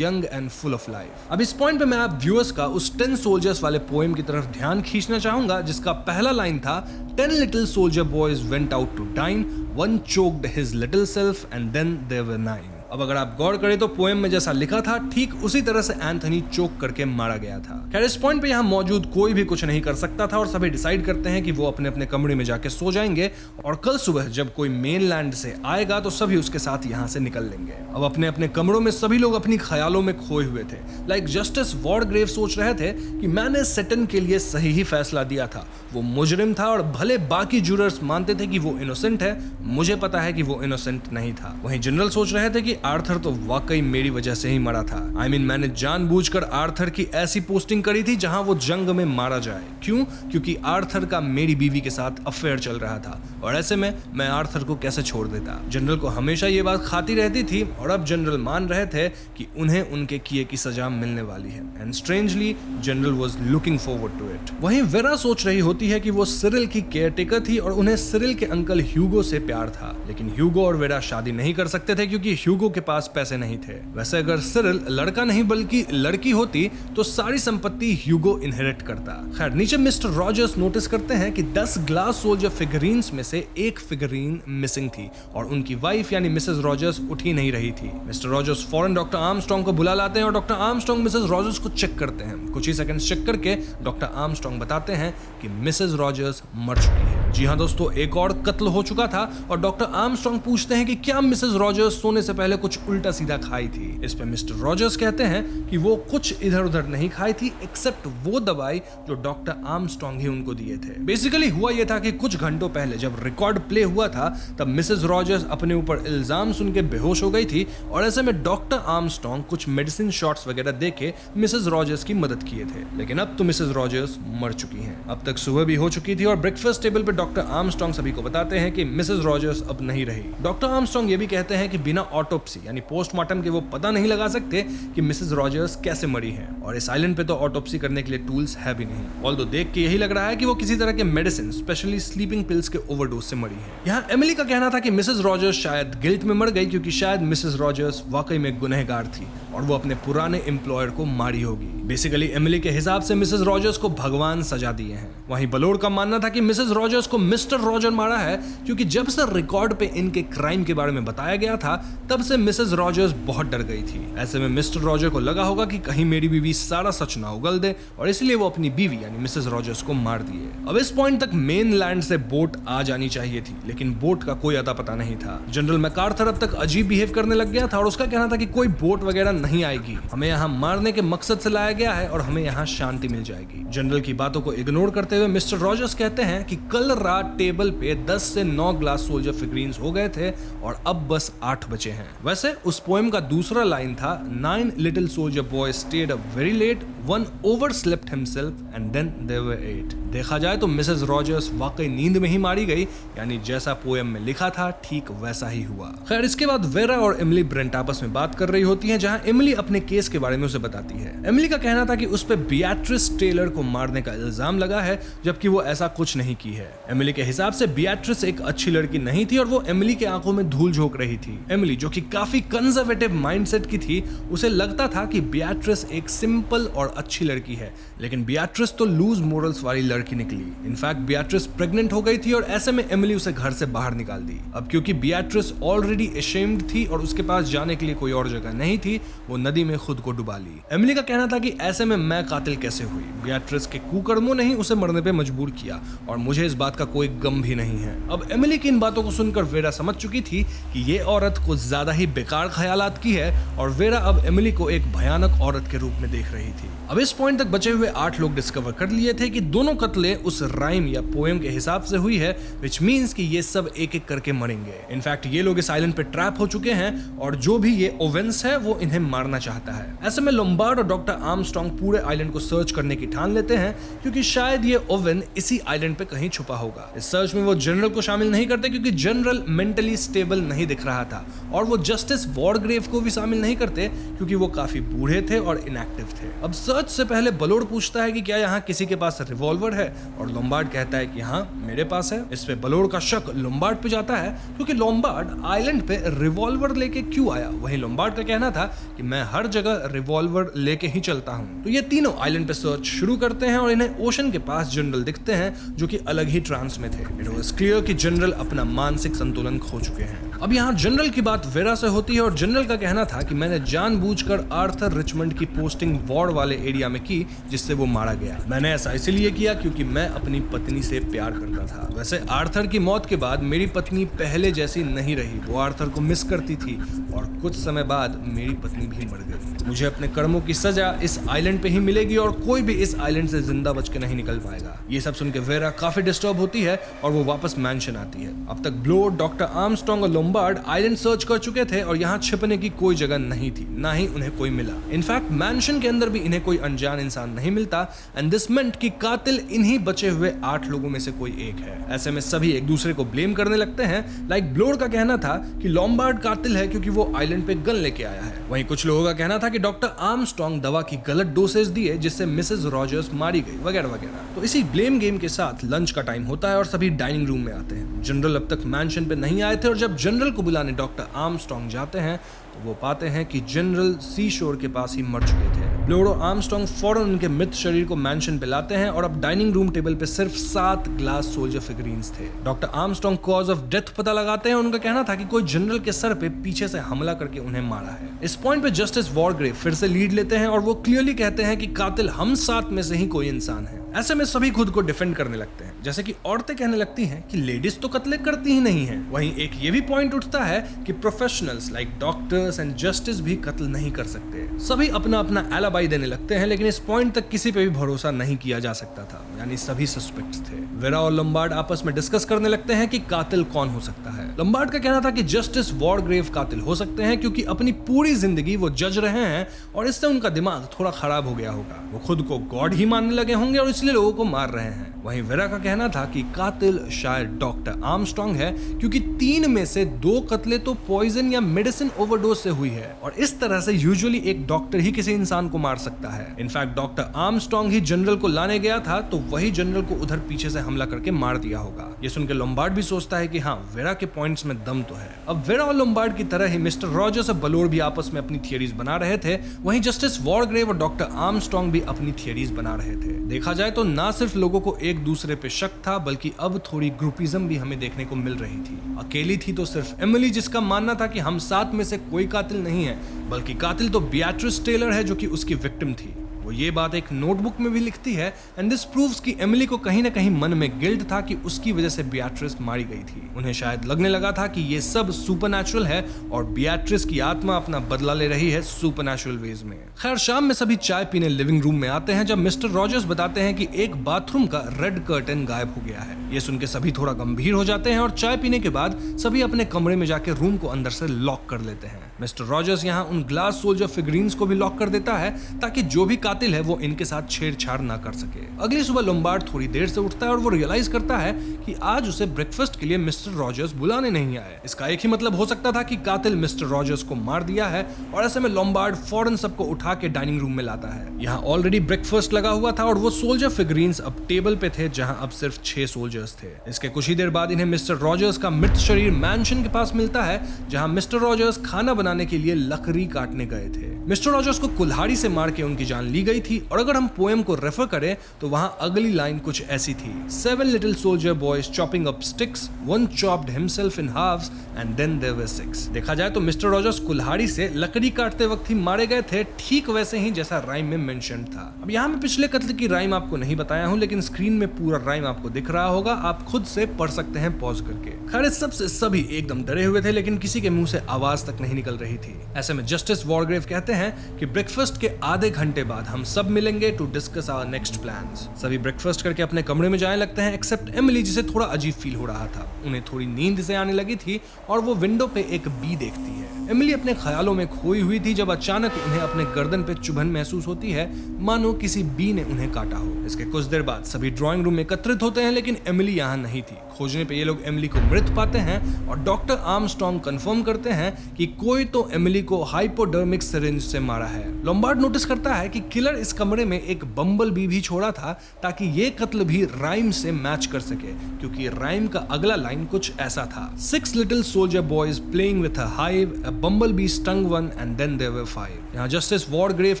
young and full of life. अब इस पॉइंट पे मैं आप व्यूअर्स का उस 10 सोल्जर्स वाले पोएम की तरफ ध्यान खींचना चाहूंगा जिसका पहला लाइन था 10 little soldier boys went out to dine, one choked his little self and then there were 9। अब अगर आप गौर करें तो पोएम में जैसा लिखा था ठीक उसी तरह से एंथनी चोक करके मारा गया था। खैर, इस पॉइंट पे यहाँ मौजूद कोई भी कुछ नहीं कर सकता था और सभी डिसाइड करते हैं कि वो अपने अपने कमरे में जाके सो जाएंगे और कल सुबह जब कोई मेनलैंड से आएगा तो सभी उसके साथ यहाँ से निकल लेंगे। अब अपने अपने कमरों में सभी लोग अपनी ख्यालों में खोए हुए थे। लाइक जस्टिस वॉर्डग्रेव सोच रहे थे कि मैंने सेटन के लिए सही ही फैसला दिया था, वो मुजरिम था और भले बाकी जूरर्स मानते थे कि वो इनोसेंट है, मुझे पता है कि वो इनोसेंट नहीं था। वहीं जनरल सोच रहे थे कि आर्थर तो वाकई मेरी वजह से ही मरा था। मैंने जानबूझकर आर्थर की ऐसी पोस्टिंग करी थी जहां वो जंग में मारा जाए। क्यों? क्योंकि आर्थर का मेरी बीवी के साथ अफेयर चल रहा था और ऐसे में मैं आर्थर को कैसे छोड़ देता। जनरल को हमेशा ये बात खाती रहती थी और अब जनरल मान रहे थे कि उन्हें उनके किए की सजा मिलने वाली है and strangely general was looking forward to it. वहीं वेरा सोच रही होती है कि वो सिरिल की केयरटेकर थी और उन्हें सिरिल के अंकल ह्यूगो से प्यार था, लेकिन ह्यूगो और वेरा शादी नहीं कर सकते थे क्योंकि ह्यूगो के पास पैसे नहीं थे। वैसे अगर सिरिल लड़का नहीं बल्कि लड़की होती तो सारी संपत्ति ह्यूगो इनहेरिट करता। खैर, नीचे मिस्टर रॉजर्स नोटिस करते हैं कि 10 ग्लास सोल्जर फिगरीन्स में से एक फिगरीन मिसिंग थी और उनकी वाइफ यानी मिसेस रॉजर्स उठ ही नहीं रही थी। मिस्टर रॉजर्स फौरन डॉक्टर आर्मस्ट्रॉन्ग को बुला लाते हैं और डॉक्टर आर्मस्ट्रॉन्ग मिसेस रॉजर्स को चेक करते हैं। कुछ ही सेकंड चेक करके डॉक्टर आर्मस्ट्रॉन्ग बताते हैं कि मिसेस रॉजर्स मर चुकी है। जी हाँ दोस्तों, एक और कत्ल हो चुका था और डॉक्टर आर्मस्ट्रॉन्ग पूछते हैं कि क्या मिसेस रॉजर्स सोने से पहले कुछ उल्टा सीधा खाई थी। इस पे मिस्टर रॉजर्स कहते हैं कि वो कुछ इधर उधर नहीं खाई थी एक्सेप्ट वो दवाई जो डॉक्टर आर्मस्ट्रॉन्ग ही उनको दिए थे। बेसिकली हुआ ये था कि कुछ घंटों पहले जब रिकॉर्ड प्ले हुआ था तब मिसेस रॉजर्स अपने ऊपर इल्जाम सुन के बेहोश हो गई थी और ऐसे में डॉक्टर आर्मस्ट्रॉन्ग कुछ मेडिसिन शॉट्स वगैरह देके मिसेस रॉजर्स की मदद किए थे, लेकिन अब तो मिसेस रॉजर्स मर चुकी हैं। अब तक सुबह भी हो चुकी थी और ब्रेकफास्ट टेबल पे डॉक्टर आर्मस्ट्रॉन्ग सभी को बताते हैं कि मिसेस रॉजर्स अब नहीं रही। डॉक्टर आर्मस्ट्रॉन्ग ये भी कहते हैं कि बिना ऑटोप्सी यानी पोस्टमार्टम के वो पता नहीं लगा सकते कि मिसेस रॉजर्स कैसे मरी हैं और इस आइलैंड पे तो ऑटोप्सी करने के लिए टूल्स है भी नहीं। ऑल्दो देख के यही लग रहा है कि वो किसी तरह के मेडिसिन स्पेशली स्लीपिंग पिल्स के ओवरडोज से मरी है। यहाँ एमिली का कहना था कि मिसेस रॉजर्स शायद गिल्ट में मर गई क्योंकि शायद मिसेस रॉजर्स वाकई में गुनहगार थी और वो अपने पुराने एम्प्लॉयर को मारी होगी। बेसिकली एमिली के हिसाब से मिसेस रॉजर्स को भगवान सजा दिए हैं। वहीं बलोड का मानना था कि मिसेस रॉजर्स को मिस्टर रॉजर मारा है क्योंकि जब से रिकॉर्ड पे इनके क्राइम के बारे में बताया गया था तब से मिसेस रॉजर्स बहुत डर गई थी। ऐसे में मिस्टर रॉजर को लगा होगा कि कहीं मेरी बीवी सारा सच ना उगल दे और इसलिए वो अपनी बीवी यानी मिसेस रॉजर्स को मार दिए। अब इस पॉइंट तक मेन लैंड से बोट आ जानी चाहिए थी, लेकिन बोट का कोई अता पता नहीं था। जनरल मैकार्थर अब तक अजीब बिहेव करने लग गया था और उसका कहना था कि कोई बोट वगैरह नहीं आएगी, हमें यहाँ मारने के मकसद से लाया गया है और हमें यहाँ शांति मिल जाएगी। जनरल की बातों को इग्नोर करते हुए मिस्टर रॉजर्स कहते हैं कि कल रात टेबल पे 10 से 9 ग्लास सोल्जर फिगरीन्स हो गए थे और अब बस 8 बचे हैं। वैसे उस पोएम का दूसरा लाइन था 9 little soldier boys stayed up very late, one overslept himself and then there were 8। देखा जाए तो मिसेस रॉजर्स वाकई नींद में ही मारी गई, यानी जैसा पोएम में लिखा था ठीक वैसा ही हुआ। खैर इसके बाद वेरा और एमिली ब्रेंट आपस में बात कर रही होती हैं, जहां एमिली अपने केस के बारे में उसे बताती है। एमिली का कहना था कि उस पे बियाट्रिस टेलर को मारने का इल्जाम लगा है, जबकि वो ऐसा कुछ नहीं की है। एमिली के हिसाब से बियाट्रिस एक अच्छी लड़की नहीं थी और वो एमिली के आंखों में धूल झोंक रही थी। एमिली जो कि काफी कंजर्वेटिव माइंडसेट की थी, उसे लगता था कि बियाट्रिस एक सिंपल और अच्छी लड़की है, लेकिन बियाट्रिस तो लूज मोरल्स वाली लड़की निकली। इनफैक्ट बियाट्रिस प्रेग्नेंट हो गई थी और ऐसे में एमिली उसे घर से बाहर निकाल दी। अब क्योंकि बियाट्रिस ऑलरेडी अशेम्ड थी और उसके पास जाने के लिए कोई और जगह नहीं थी, वो नदी में खुद को डुबा ली। एमिली का कहना था कि ऐसे में मैं कातिल कैसे हुई, बियाट्रिस के कुकर्मों ने ही उसे मरने पे मजबूर किया और मुझे इस बात का कोई गम भी नहीं है। अब एमिली की इन बातों को सुनकर वेरा समझ चुकी थी कि ये औरत कुछ ज्यादा ही बेकार ख्यालात की है और वेरा अब एमिली को एक भयानक औरत के रूप में देख रही थी। अब इस पॉइंट तक बचे हुए 8 लोग डिस्कवर कर लिए थे कि दोनों कत्लें उस राइम या पोएम के हिसाब से हुई है, विच मींस कि ये सब एक एक करके मरेंगे। इनफैक्ट ये लोग इस आइलैंड पे ट्रैप हो चुके हैं और जो भी ये ओवेंस है वो इन्हें मारना चाहता है। ऐसे में लोम्बार्ड और डॉक्टर आर्मस्ट्रांग पूरे आइलैंड को सर्च करने की ठान लेते हैं, क्योंकि शायद ये ओवेन इसी आइलैंड पे कहीं छुपा होगा। इस सर्च में वो जनरल को शामिल नहीं करते, क्योंकि जनरल मेंटली स्टेबल नहीं दिख रहा था, और वो जस्टिस वॉरग्रेव को भी शामिल नहीं करते क्योंकि वो काफी बूढ़े थे और इनएक्टिव थे। अब सर्च से पहले बलोड पूछता है कि क्या यहाँ किसी के पास रिवॉल्वर है, और लोम्बार्ड कहता है कि हाँ मेरे पास है। इस पे बलोड का शक लोम्बार्ड पे जाता है, क्योंकि लोम्बार्ड आइलैंड पे रिवॉल्वर लेके क्यों आया। वहीं लोम्बार्ड का कहना था कि मैं हर जगह रिवॉल्वर लेके ही चलता हूँ। तो ये तीनों आइलैंड पे सर्च शुरू करते हैं और इन्हें ओशन के पास जनरल दिखते हैं, जो कि अलग ही ट्रांस में थे। इट वाज क्लियर कि जनरल अपना मानसिक संतुलन खो चुके हैं। अब यहाँ जनरल की बात वेरा से होती है और जनरल का कहना था कि मैंने जानबूझकर आर्थर रिचमंड की पोस्टिंग वॉर वाले एरिया में की, जिससे वो मारा गया। मैंने ऐसा इसलिए किया क्योंकि मैं अपनी पत्नी से प्यार करता था। वैसे आर्थर की मौत के बाद मेरी पत्नी पहले जैसी नहीं रही, वो आर्थर को मिस करती थी और कुछ समय बाद मेरी पत्नी भी मर गई। मुझे अपने कर्मों की सजा इस आइलैंड पे ही मिलेगी और कोई भी इस आइलैंड से जिंदा बच के नहीं निकल पाएगा। ये सब सुन के वेरा काफी डिस्टर्ब होती है और वो वापस मैंशन आती है। अब तक ब्लोड, डॉक्टर आर्मस्ट्रांग और लोम्बार्ड आइलैंड सर्च कर चुके थे और यहाँ छिपने की कोई जगह नहीं थी, ना ही उन्हें कोई मिला। इनफैक्ट मैंशन के अंदर भी इन्हें कोई अनजान इंसान नहीं मिलता, एंड दिस मेंट कि कातिल इन्हीं बचे हुए 8 लोगों में से कोई एक है। ऐसे में सभी एक दूसरे को ब्लेम करने लगते हैं। लाइक ब्लोड का कहना था कि लोम्बार्ड कातिल है क्योंकि वो आइलैंड पे गन लेके आया है। वहीं कुछ लोगों का कहना था कि डॉक्टर आर्मस्ट्रांग दवा की गलत डोसेज दिए, जिससे मिसेस रॉजर्स मारी गई, वगैरह वगैरह। तो इसी ब्लेम गेम के साथ लंच का टाइम होता है और सभी डाइनिंग रूम में आते हैं। जनरल अब तक मैंशन पे नहीं आए थे और जब जनरल को बुलाने डॉक्टर आर्मस्ट्रांग जाते हैं तो वो पाते हैं कि जनरल सी शोर के पास ही मर चुके थे। ब्लोड और आर्मस्ट्रांग फौरन उनके मृत शरीर को मैंशन पे लाते हैं और अब डाइनिंग रूम टेबल पे सिर्फ 7 ग्लास सोल्जर फिगरीन्स थे। Doctor Armstrong cause of death पता लगाते हैं। उनका कहना था कि कोई जनरल के सर पे पीछे से हमला करके उन्हें मारा है। इस पॉइंट पे जस्टिस वॉरग्रेव फिर से लीड लेते हैं और वो क्लियरली कहते हैं कि कातिल हम 7 में से ही कोई इंसान है। ऐसे में सभी खुद को डिफेंड करने लगते हैं, जैसे कि औरतें कहने लगती हैं कि लेडीज तो कत्ले करती ही नहीं हैं। वहीं एक ये भी पॉइंट उठता है कि professionals like doctors and justice भी कत्ल नहीं कर सकते। सभी अपना अपना एलाबाई देने लगते हैं, लेकिन इस पॉइंट तक किसी पे भी भरोसा नहीं किया जा सकता था, यानी सभी सस्पेक्ट्स थे। वेरा और लोम्बार्ड आपस में डिस्कस करने लगते हैं कि कातिल कौन हो सकता है। लोम्बार्ड का कहना था कि जस्टिस वॉरग्रेव कातिल हो सकते हैं, क्योंकि अपनी पूरी जिंदगी वो जज रहे हैं और इससे उनका दिमाग थोड़ा खराब हो गया होगा। वो खुद को गॉड ही मानने लगे होंगे और इसलिए लोगों को मार रहे हैं। वहीं वेरा का कहना था कि कातिल शायद डॉक्टर आर्मस्ट्रांग है, क्योंकि 3 में से 2 कत्ले तो पॉइजन या मेडिसिन ओवरडोज से हुई है और इस तरह से यूजुअली एक डॉक्टर ही किसी इंसान को मार सकता है। इनफैक्ट डॉक्टर आर्मस्ट्रांग ही जनरल को लाने गया था, तो वही जनरल को उधर पीछे से हमला करके मार दिया होगा। ये सुनकर लोम्बार्ड भी सोचता है कि हाँ, वेरा के पॉइंट्स में दम तो है। अब वेरा और लोम्बार्ड की तरह ही मिस्टर रॉजर्स और बलोड भी आपस में अपनी थियरीज बना रहे थे। वहीं जस्टिस वॉरग्रेव और डॉक्टर आर्मस्ट्रांग भी अपनी थियरीज बना रहे थे। देखा जाए तो ना सिर्फ लोगों को एक दूसरे पे शक था, बल्कि अब थोड़ी ग्रुपिज्म भी हमें देखने को मिल रही थी। अकेली थी तो सिर्फ एमिली, जिसका मानना था कि हम 7 में से कोई कातिल नहीं है, बल्कि कातिल तो बियाट्रिस टेलर है, जो कि उसकी विक्टिम थी। वो ये बात एक नोटबुक में भी लिखती है, एंड दिस प्रूव्स कि एमिली को कहीं ना कहीं मन में गिल्ट था कि उसकी वजह से बियाट्रिस मारी गई थी। उन्हें शायद लगने लगा था कि ये सब सुपरनैचुरल है और बियाट्रिस की आत्मा अपना बदला ले रही है सुपरनैचुरल वेज में। खैर शाम में सभी चाय पीने लिविंग रूम में आते हैं, जब मिस्टर रॉजर्स बताते हैं कि एक बाथरूम का रेड कर्टन गायब हो गया है। ये सुन के सभी थोड़ा गंभीर हो जाते हैं और चाय पीने के बाद सभी अपने कमरे में जाके रूम को अंदर से लॉक कर लेते हैं। मिस्टर रॉजर्स यहाँ उन ग्लास सोल्जर फिगरीन्स को भी लॉक कर देता है ताकि जो भी कातिल है वो इनके साथ छेड़छाड़ ना कर सके। अगली सुबह लोम्बार्ड थोड़ी देर से उठता है और वो रियलाइज करता है कि आज उसे ब्रेकफास्ट के लिए मिस्टर रॉजर्स बुलाने नहीं आए। इसका एक ही मतलब हो सकता था कि कातिल मिस्टर रॉजर्स को मार दिया है और ऐसे में लोम्बार्ड फौरन सबको उठा के डाइनिंग रूम में लाता है। यहाँ ऑलरेडी ब्रेकफास्ट लगा हुआ था और वो सोल्जर फिगरीन्स अब टेबल पे थे जहां अब सिर्फ 6 सोल्जर्स थे। इसके कुछ ही देर बाद इन्हें मिस्टर रॉजर्स का मृत शरीर मैंशन के पास मिलता है जहां मिस्टर रॉजर्स खाना बनाने के लिए लकड़ी काटने गए थे। मिस्टर रॉजर्स को कुल्हाड़ी से मार के उनकी जान ली गई थी और अगर हम पोएम को रेफर करें तो वहां अगली लाइन कुछ ऐसी थी, 7 little soldier boys chopping up sticks, one chopped himself in halves and then there were 6। देखा जाए तो मिस्टर रॉजर्स कुल्हाड़ी से लकड़ी काटते वक्त ही मारे गए थे, ठीक वैसे ही जैसा राइम में मेंशन था। अब यहाँ मैं पिछले कत्ल की राइम आपको नहीं बताया हूँ, लेकिन स्क्रीन में पूरा राइम आपको दिख रहा होगा, आप खुद से पढ़ सकते हैं पॉज करके। खैर सबसे सभी एकदम डरे हुए थे लेकिन किसी के मुंह से आवाज तक नहीं निकल रही थी। ऐसे में जस्टिस वॉरग्रेव कहते हैं कि ब्रेकफास्ट के आधे घंटे बाद हम सब मिलेंगे to discuss our next plans. सभी ब्रेकफास्ट करके अपने कमरे में जाने लगते हैं एक्सेप्ट एमिली, जिसे थोड़ा अजीब फील हो रहा था। उन्हें थोड़ी नींद से आने लगी थी और वो विंडो पे एक बी देखती है। एमिली अपने ख्यालों में खोई हुई थी जब अचानक उन्हें अपने गर्दन पे चुभन महसूस होती है, मानो किसी बी ने उन्हें काटा हो। इसके कुछ देर बाद सभी ड्राइंग रूम में एकत्रित होते हैं लेकिन एमिली यहाँ नहीं थी। खोजने पे ये लोग एमिली को मृत पाते हैं और डॉक्टर आर्मस्ट्रॉन्ग कंफर्म करते हैं कि कोई तो एमिली को हाइपोडर्मिक सिरिंज से मारा है। लोम्बार्ड नोटिस करता है कि किलर इस कमरे में एक बम्बल बी भी छोड़ा था ताकि ये कत्ल भी राइम से मैच कर सके, क्योंकि राइम का अगला लाइन कुछ ऐसा था, 6 little soldier boys playing with a hive, a bumblebee stung one and then there were 5। यहाँ जस्टिस वॉरग्रेव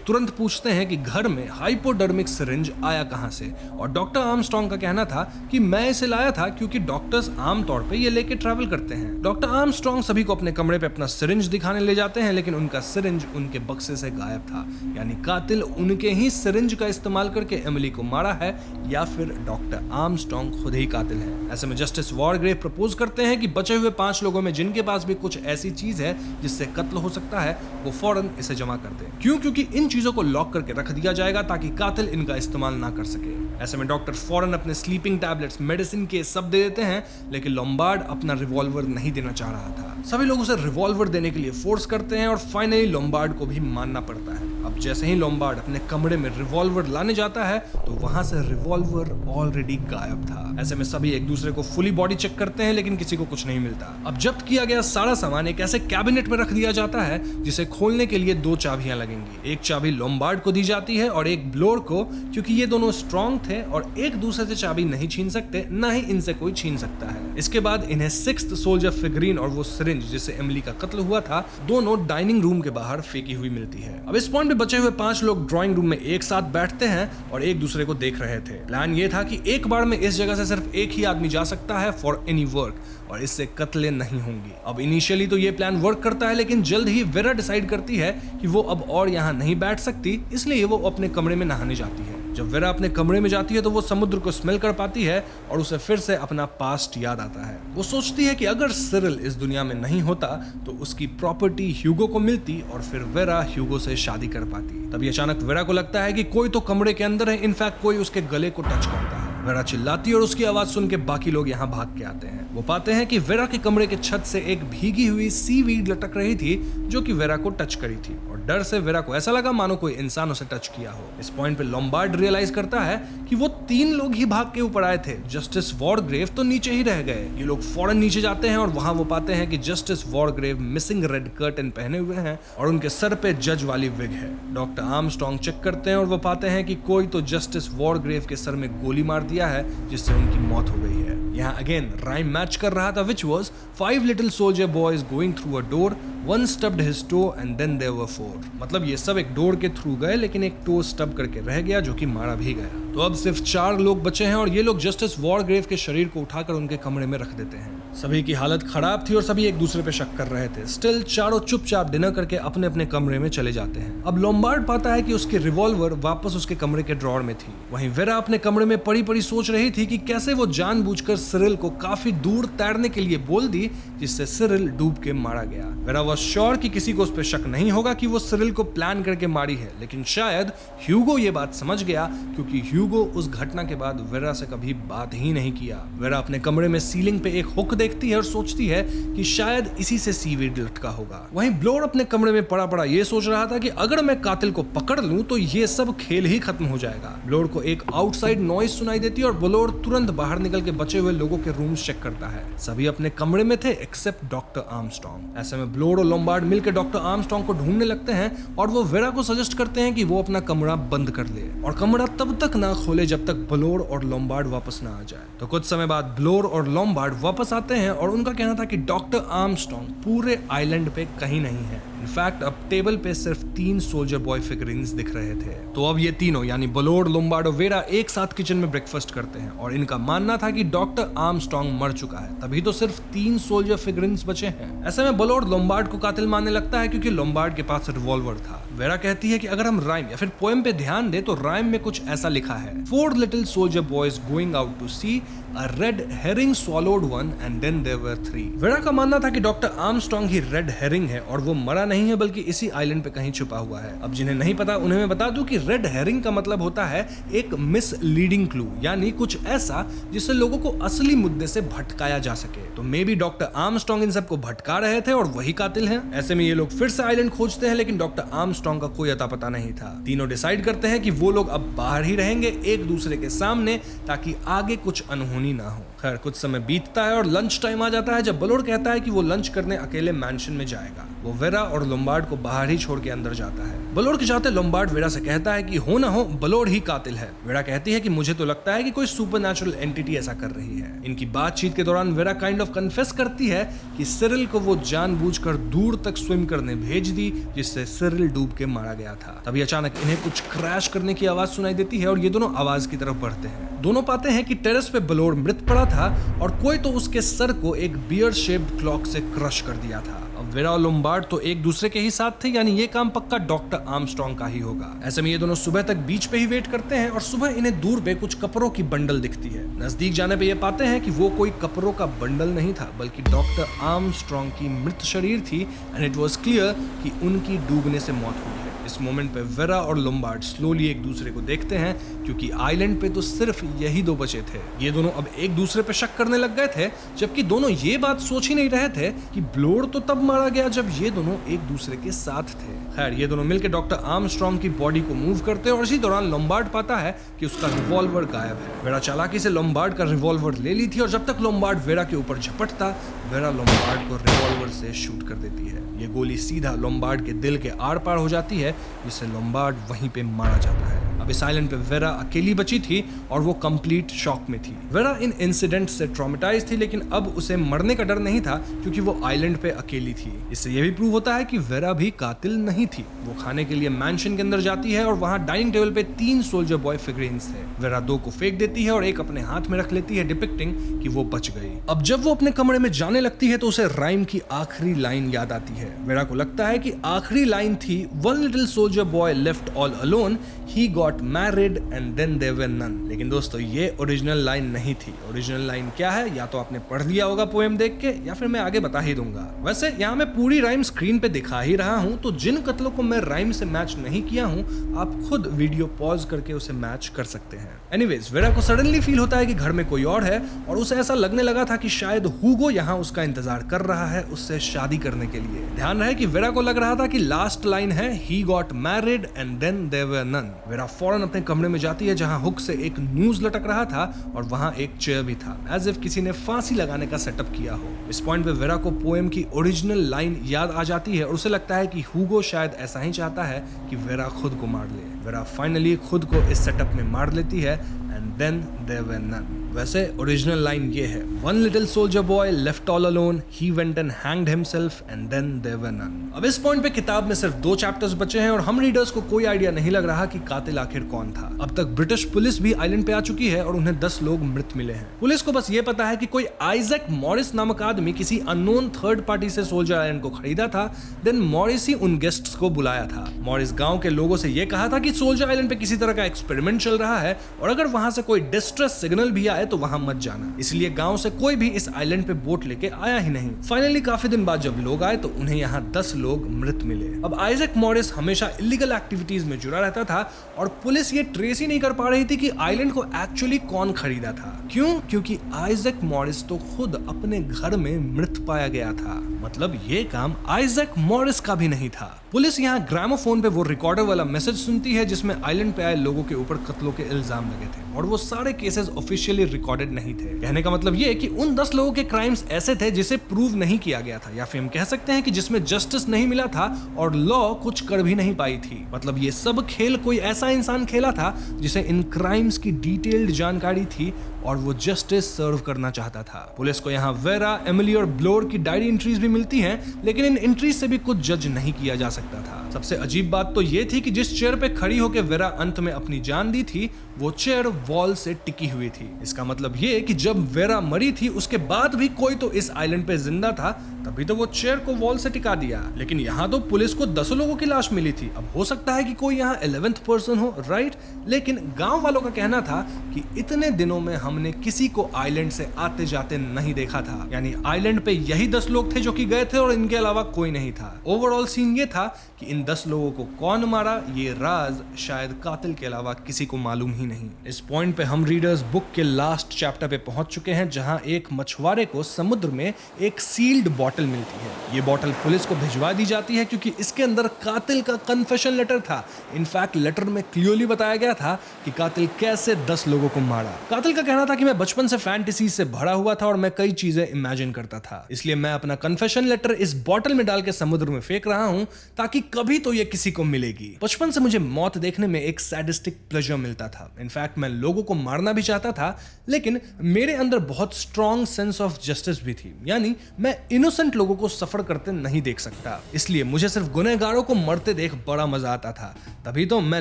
तुरंत पूछते हैं कि घर में हाइपोडर्मिक सिरिंज आया कहां से, और डॉक्टर आर्मस्ट्रॉन्ग का कहना था कि मैं इसे लाया था क्योंकि डॉक्टर्स आमतौर पे ये लेके ट्रैवल करते हैं। डॉक्टर आर्मस्ट्रॉन्ग सभी को अपने कमरे पे अपना सिरिंज दिखाने ले जाते हैं लेकिन उनका सिरिंज उनके बक्से से गायब था, यानी कातिल उनके ही सिरिंज का इस्तेमाल करके एमिली को मारा है या फिर डॉक्टर आर्मस्ट्रॉन्ग खुद ही कातिल है। ऐसे में जस्टिस वॉरग्रेव प्रपोज करते हैं कि बचे हुए 5 लोगों में जिनके पास भी कुछ ऐसी चीज है जिससे कत्ल हो सकता है वो फौरन इसे जमा कर दें। क्यों? क्योंकि इन चीजों को लॉक करके रख दिया जाएगा ताकि कातिल इनका इस्तेमाल ना कर सके। ऐसे में डॉक्टर फौरन अपने स्लीपिंग टैबलेट्स, मेडिसिन के सब दे देते हैं लेकिन लोम्बार्ड अपना रिवॉल्वर नहीं देना चाह रहा था। सभी लोग उसे रिवॉल्वर देने के लिए फोर्स करते हैं और फाइनली लोम्बार्ड को भी मानना पड़ता है। अब जैसे ही लोम्बार्ड अपने कमरे में रिवॉल्वर लाने जाता है तो वहां से रिवॉल्वर ऑलरेडी गायब था। ऐसे में सभी एक दूसरे को फुली बॉडी चेक करते हैं लेकिन किसी को कुछ नहीं मिलता। अब जब्त किया गया सारा सामान एक ऐसे कैबिनेट में रख दिया जाता है जिसे खोलने के लिए 2 चाबियां लगेंगी। एक चाबी लोम्बार्ड को दी जाती है और एक ब्लोर को, क्योंकि ये दोनों स्ट्रॉन्ग थे और एक दूसरे से चाबी नहीं छीन सकते, ना ही इनसे कोई छीन सकता है। इसके बाद इन्हें 6th सोल्जर फिगरीन और वो सिरिंज जिससे एमिली का कत्ल हुआ था दोनों डाइनिंग रूम के बाहर फेंकी हुई मिलती है। अब इस पॉइंट पे बचे हुए 5 लोग ड्राइंग रूम में एक साथ बैठते हैं और एक दूसरे को देख रहे थे। प्लान ये था कि एक बार में इस जगह से सिर्फ एक ही आदमी जा सकता है फॉर एनी वर्क और इससे कत्लें नहीं होंगी। अब इनिशियली तो ये प्लान वर्क करता है लेकिन जल्द ही वेरा डिसाइड करती है कि वो अब और यहाँ नहीं बैठ सकती, इसलिए वो अपने कमरे में नहाने जाती है। जब वेरा अपने कमरे में जाती है तो वो समुद्र को स्मेल कर पाती है और उसे फिर से अपना पास्ट याद आता है। वो सोचती है कि अगर सिरिल इस दुनिया में नहीं होता तो उसकी प्रॉपर्टी ह्यूगो को मिलती और फिर वेरा ह्यूगो से शादी कर पाती। तभी अचानक वेरा को लगता है कि कोई तो कमरे के अंदर है, इनफैक्ट कोई उसके गले को टच करता है। वेरा चिल्लाती है और उसकी आवाज सुन के बाकी लोग यहाँ भाग के आते हैं। वो पाते हैं कि वेरा के कमरे के छत से एक भीगी हुई सीवीड लटक रही थी जो कि वेरा को टच करी थी और डर से वेरा को ऐसा लगा मानो कोई इंसान उसे टच किया हो। इस पॉइंट पे लोम्बार्ड रियलाइज करता है कि वो 3 लोग ही भाग के ऊपर आए थे, जस्टिस वॉरग्रेव तो नीचे ही रह गए। ये लोग फौरन नीचे जाते हैं और वहां वो पाते हैं कि जस्टिस वॉरग्रेव मिसिंग रेड कर्टन पहने हुए हैं और उनके सर पे जज वाली विग है। डॉक्टर आर्मस्ट्रॉन्ग चेक करते हैं और वो पाते हैं कि कोई तो जस्टिस वॉरग्रेव के सर में गोली मार दिया है जिससे उनकी मौत हो गई है। यहाँ अगेन राइम मैच कर रहा था, which was 5 little soldier boys going through a door, one stubbed his toe and then there were 4। मतलब ये सब एक डोर के थ्रू गए लेकिन एक टो स्टब करके रह गया जो कि मारा भी गया। तो अब सिर्फ 4 लोग बचे हैं और ये लोग जस्टिस वॉरग्रेव के शरीर को उठाकर उनके कमरे में रख देते हैं। सभी की हालत खराब थी और सभी एक दूसरे पे शक कर रहे थे। स्टिल चारों चुपचाप डिनर करके अपने अपने कमरे में चले जाते हैं। अब लोम्बार्ड पाता है कि उसकी रिवॉल्वर वापस उसके कमरे के ड्रॉर में थी। वहीं वेरा अपने कमरे में पड़ी पड़ी सोच रही थी कि कैसे वो जानबूझकर सिरिल को काफी दूर तैरने के लिए बोल दी जिससे सिरिल डूब के मारा गया। वेरा वॉज श्योर कि किसी को उस पर शक नहीं होगा कि वो सिरिल को प्लान करके मारी है, लेकिन शायद ह्यूगो ये बात समझ गया क्योंकि ह्यूगो उस घटना के बाद वेरा से कभी बात ही नहीं किया। वेरा अपने कमरे में सीलिंग पे एक हुक देखती है और सोचती है कि शायद इसी से सीवीड लटका होगा। वहीं ब्लोर अपने कमरे में पड़ा पड़ा ये सोच रहा था कि अगर मैं कातिल को पकड़ लूं तो ये सब खेल ही खत्म हो जाएगा। ब्लोर को एक आउटसाइड नॉइज सुनाई देती है और ब्लोर तुरंत बाहर निकल के बचे हुए लोगों के रूम्स चेक करता है। सभी अपने कमरे में थे एक्सेप्ट डॉक्टर आर्मस्ट्रॉन्ग। ऐसे में ब्लोर और लोम्बार्ड मिलकर डॉक्टर आर्मस्ट्रॉन्ग को ढूंढने लगते हैं और वो वेरा को सजेस्ट करते हैं कि वो अपना कमरा बंद कर ले और कमरा तब तक ना खोले जब तक ब्लोर और लोम्बार्ड वापस ना आ जाए। तो कुछ समय बाद ब्लोर और लोम्बार्ड वापस आते हैं और उनका कहना था कि डॉक्टर आर्मस्ट्रॉन्ग पूरे आइलैंड पे कहीं नहीं है। इनफैक्ट अब टेबल पे सिर्फ 3 सोल्जर बॉय फिगरिन्स दिख रहे थे। तो अब ये तीनों यानी ब्लोर, लोम्बार्ड और वेरा एक साथ किचन में ब्रेकफास्ट करते हैं और इनका मानना था कि डॉक्टर आर्मस्ट्रॉन्ग मर चुका है, तभी तो सिर्फ 3 सोल्जर फिगरिन्स बचे हैं। ऐसे में ब्लोर लोम्बार्ड को कातिल मानने लगता है क्योंकि लोम्बार्ड के पास रिवॉल्वर था। वेरा कहती है कि अगर हम राइम या फिर पोएम पे ध्यान दे तो राइम में कुछ ऐसा लिखा है, 4 little soldier boys going out to sea, a red herring swallowed one and then there were 3। Vera का मानना था कि डॉक्टर आर्मस्ट्रॉन्ग ही रेड हेरिंग है और वो मरा नहीं है बल्कि इसी आइलैंड पे कहीं छुपा हुआ है। अब जिन्हें नहीं पता उन्हें मैं बता दूं कि रेड हेरिंग का मतलब होता है एक मिसलीडिंग क्लू, यानी कुछ ऐसा जिससे लोगों को असली मुद्दे से भटकाया जा सके। तो मे बी डॉक्टर आर्मस्ट्रॉन्ग इन सबको भटका रहे थे और वही कातिल हैं। ऐसे में ये लोग फिर से आइलैंड खोजते हैं लेकिन डॉक्टर आर्मस्ट्रॉन्ग का कोई अता पता नहीं था। तीनों डिसाइड करते हैं कि वो लोग अब बाहर ही रहेंगे एक दूसरे के सामने ताकि आगे कुछ अनहोनी ना हो। खैर कुछ समय बीतता है और लंच टाइम आ जाता है जब ब्लोर कहता है कि वो लंच करने अकेले मैंशन में जाएगा। वो वेरा और लोम्बार्ड को बाहर ही छोड़ के अंदर जाता है। ब्लोर के जाते लोम्बार्ड वेरा से कहता है कि हो ना हो ब्लोर ही कातिल है। वेरा कहती है कि मुझे तो लगता है कि कोई सुपरनैचुरल एंटिटी ऐसा कर रही है। इनकी बातचीत के दौरान वेरा काइंड ऑफ कन्फेस करती है कि सिरिल को वो जानबूझकर दूर तक स्विम करने भेज दी जिससे सिरिल डूब के मारा गया था। तभी अचानक इन्हें कुछ क्रैश करने की आवाज सुनाई देती है और ये दोनों आवाज की तरफ बढ़ते हैं। दोनों पाते हैं कि टेरेस पे ब्लोर मृत पड़ा था और कोई तो उसके सर को एक बियर शेप्ड क्लॉक से क्रश कर दिया था। अब वेरा और लोम्बार्ड तो एक दूसरे के ही साथ थे, यानी ये काम पक्का डॉक्टर आर्मस्ट्रॉन्ग का ही होगा। ऐसे में ये दोनों सुबह तक बीच पे ही वेट करते हैं और सुबह इन्हें दूर पे कुछ कपड़ों की बंडल दिखती है। नजदीक जाने पे ये पाते हैं कि वो कोई कपड़ों का बंडल नहीं था बल्कि डॉक्टर आर्मस्ट्रॉन्ग की मृत शरीर थी एंड इट वाज क्लियर कि उनकी डूबने से मौत हुई है। इस मोमेंट पे वेरा और लोम्बार्ड स्लोली एक दूसरे को देखते हैं क्योंकि आइलैंड पे तो सिर्फ यही 2 बचे थे। ये दोनों अब एक दूसरे पे शक करने लग गए थे जबकि दोनों ये बात सोच ही नहीं रहे थे कि ब्लोर तो तब मारा गया जब ये दोनों एक दूसरे के साथ थे। खैर ये दोनों मिलकर डॉक्टर आर्मस्ट्रॉन्ग की बॉडी को मूव करते हैं और इसी दौरान लोम्बार्ड पाता है कि उसका रिवॉल्वर गायब है। वेरा चालाकी से लोम्बार्ड का रिवॉल्वर ले ली थी और जब तक लोम्बार्ड वेरा के ऊपर झपटता वेरा लोम्बार्ड को रिवॉल्वर से शूट कर देती है। ये गोली सीधा लोम्बार्ड के दिल के आर पार हो जाती है जिससे लोम्बार्ड वहीं पे मारा जाता है। अब इस आइलैंड पे वेरा अकेली बची थी और वो कंप्लीट शॉक में थी। वेरा इन इंसिडेंट से ट्रॉमेटाइज थी लेकिन अब उसे मरने का डर नहीं था क्योंकि वो आइलैंड पे अकेली थी। इससे यह भी प्रूव होता है कि वेरा भी कातिल नहीं थी। वो खाने के लिए मैंशन के अंदर जाती है और वहां डाइनिंग टेबल पे 3 सोल्जर बॉय फिगरिन्स थे। वेरा 2 को फेंक देती है और एक अपने हाथ में रख लेती है डिपिक्टिंग कि वो बच गई। अब जब वो अपने कमरे में जाने लगती है तो उसे राइम की आखिरी लाइन याद आती है। वेरा को लगता है कि आखिरी लाइन थी, 1 little soldier boy left all alone, he got married and then there were none। लेकिन दोस्तों ये ओरिजिनल लाइन नहीं थी। ओरिजिनल लाइन क्या है या तो आपने पढ़ लिया होगा पोएम देख के या फिर मैं आगे बता ही दूंगा। वैसे यहाँ मैं पूरी राइम स्क्रीन पे दिखा ही रहा हूँ तो जिन कत्लों को मैं राइम से मैच नहीं किया हूँ आप खुद वीडियो पॉज करके उसे मैच कर सकते हैं। एनीवेज वेरा को सडनली फील होता है कि घर में कोई और है और उसे ऐसा लगने लगा था कि शायद हुगो यहाँ उसका इंतजार कर रहा है उससे शादी करने के लिए। ध्यान रहे कि वेरा को लग रहा था कि लास्ट लाइन है he got married and then there were none। Vera फौरन अपने कमरे में जाती है जहां हुक से एक नूज लटक रहा था और वहां एक चेयर भी था, एज इफ किसी ने फांसी लगाने का सेटअप किया हो। इस पॉइंट पे वेरा को पोएम की ओरिजिनल लाइन याद आ जाती है और उसे लगता है कि हुगो शायद ऐसा ही चाहता है कि वेरा खुद को मार ले। वेरा फाइनली खुद को इस सेटअप में मार लेती है and then there were none। वैसे ओरिजिनल लाइन ये है, 1 little soldier boy left all alone, he went and hanged himself and then there were none। अब इस पॉइंट पे किताब में सिर्फ 2 चैप्टर्स बचे हैं और हम रीडर्स को कोई आइडिया नहीं लग रहा कि कातिल आखिर कौन था। अब तक ब्रिटिश पुलिस भी आइलैंड पे आ चुकी है और उन्हें 10 लोग मृत मिले हैं। पुलिस को बस ये पता है कि कोई आइजैक मॉरिस नामक आदमी किसी अननोन थर्ड पार्टी से सोल्जर आइलैंड को खरीदा था, देन मॉरिस ही उन गेस्ट्स को बुलाया था। मॉरिस गांव के लोगों से ये कहा था कि सोल्जर आइलैंड पे किसी तरह का एक्सपेरिमेंट चल रहा है और अगर वहां से कोई डिस्ट्रेस सिग्नल भी आए आए तो वहां मत जाना। इसलिए गांव से कोई भी इस आइलैंड पे बोट लेके आया ही नहीं। फाइनली काफी दिन बाद जब लोग आए तो उन्हें यहाँ 10 लोग मृत मिले। अब आइजैक मॉरिस हमेशा इलीगल एक्टिविटीज में जुड़ा रहता था और पुलिस ये ट्रेस ही नहीं कर पा रही थी कि आइलैंड को एक्चुअली कौन खरीदा था। क्यों? क्योंकि आइजैक मॉरिस तो खुद अपने घर में मृत पाया गया था। मतलब ये काम आइजैक मॉरिस का भी नहीं था। पुलिस यहाँ ग्रामोफोन पे वो रिकॉर्डर वाला मैसेज सुनती है जिसमें आइलैंड पे आए लोगों के ऊपर कत्लों के इल्जाम लगे थे और वो सारे केसेस ऑफिशियली रिकॉर्डेड नहीं थे। कहने का मतलब ये कि उन 10 लोगों के क्राइम्स ऐसे थे जिसे प्रूव नहीं किया गया था, या फिर हम कह सकते हैं कि जिसमें जस्टिस नहीं मिला था और लॉ कुछ कर भी नहीं पाई थी। मतलब ये सब खेल कोई ऐसा इंसान खेला था जिसे इन क्राइम्स की डिटेल्ड जानकारी थी और वो जस्टिस सर्व करना चाहता था। पुलिस को यहाँ वेरा, एमिली और ब्लोर की डायरी एंट्रीज भी मिलती हैं, लेकिन इन एंट्रीज से भी कुछ जज नहीं किया जा सकता था। सबसे अजीब बात तो ये थी कि जिस चेयर पे खड़ी होकर वेरा अंत में अपनी जान दी थी वो चेयर वॉल से टिकी हुई थी। इसका मतलब ये कि जब वेरा मरी थी उसके बाद भी कोई तो इस आइलैंड पे जिंदा था, तभी तो वो चेयर को वॉल से टिका दिया। लेकिन यहाँ तो पुलिस को 10 लोगों की लाश मिली थी। अब हो सकता है कि कोई यहाँ 11th पर्सन हो, राइट? लेकिन गांव वालों का कहना था कि इतने दिनों में हमने किसी को आइलैंड से आते जाते नहीं देखा था। यानी आइलैंड पे यही 10 लोग थे जो कि गए थे और इनके अलावा कोई नहीं था। ओवरऑल सीन ये था कि इन 10 लोगों को कौन मारा ये राज शायद कातिल के अलावा किसी को मालूम ही नहीं। इस पॉइंट पे हम रीडर्स बुक के लास्ट चैप्टर पे पहुंच चुके हैं जहां एक मछुआरे को समुद्र में एक सील्ड बॉटल मिलती है। ये बॉटल पुलिस को भिजवा दी जाती है क्योंकि इसके अंदर कातिल का कन्फेशन लेटर था। इनफैक्ट लेटर में क्लियरली बताया गया था कि कातिल कैसे 10 लोगों को मारा। कातिल का कहना था कि मैं बचपन से फैंटेसी से भरा हुआ था और मैं कई चीजें इमेजिन करता था, इसलिए मैं अपना कन्फेशन लेटर इस बॉटल में डाल के समुद्र में फेंक रहा हूं ताकि कभी तो ये किसी को मिलेगी। बचपन से मुझे मौत देखने में एक सैडिस्टिक प्लेजर मिलता था। इनफैक्ट मैं लोगों को मारना भी चाहता था, लेकिन मेरे अंदर बहुत स्ट्रॉन्ग सेंस ऑफ जस्टिस भी थी। यानी मैं इनोसेंट लोगों को सफर करते नहीं देख सकता, इसलिए मुझे सिर्फ गुनहगारों को मरते देख बड़ा मजा आता था। तभी तो मैं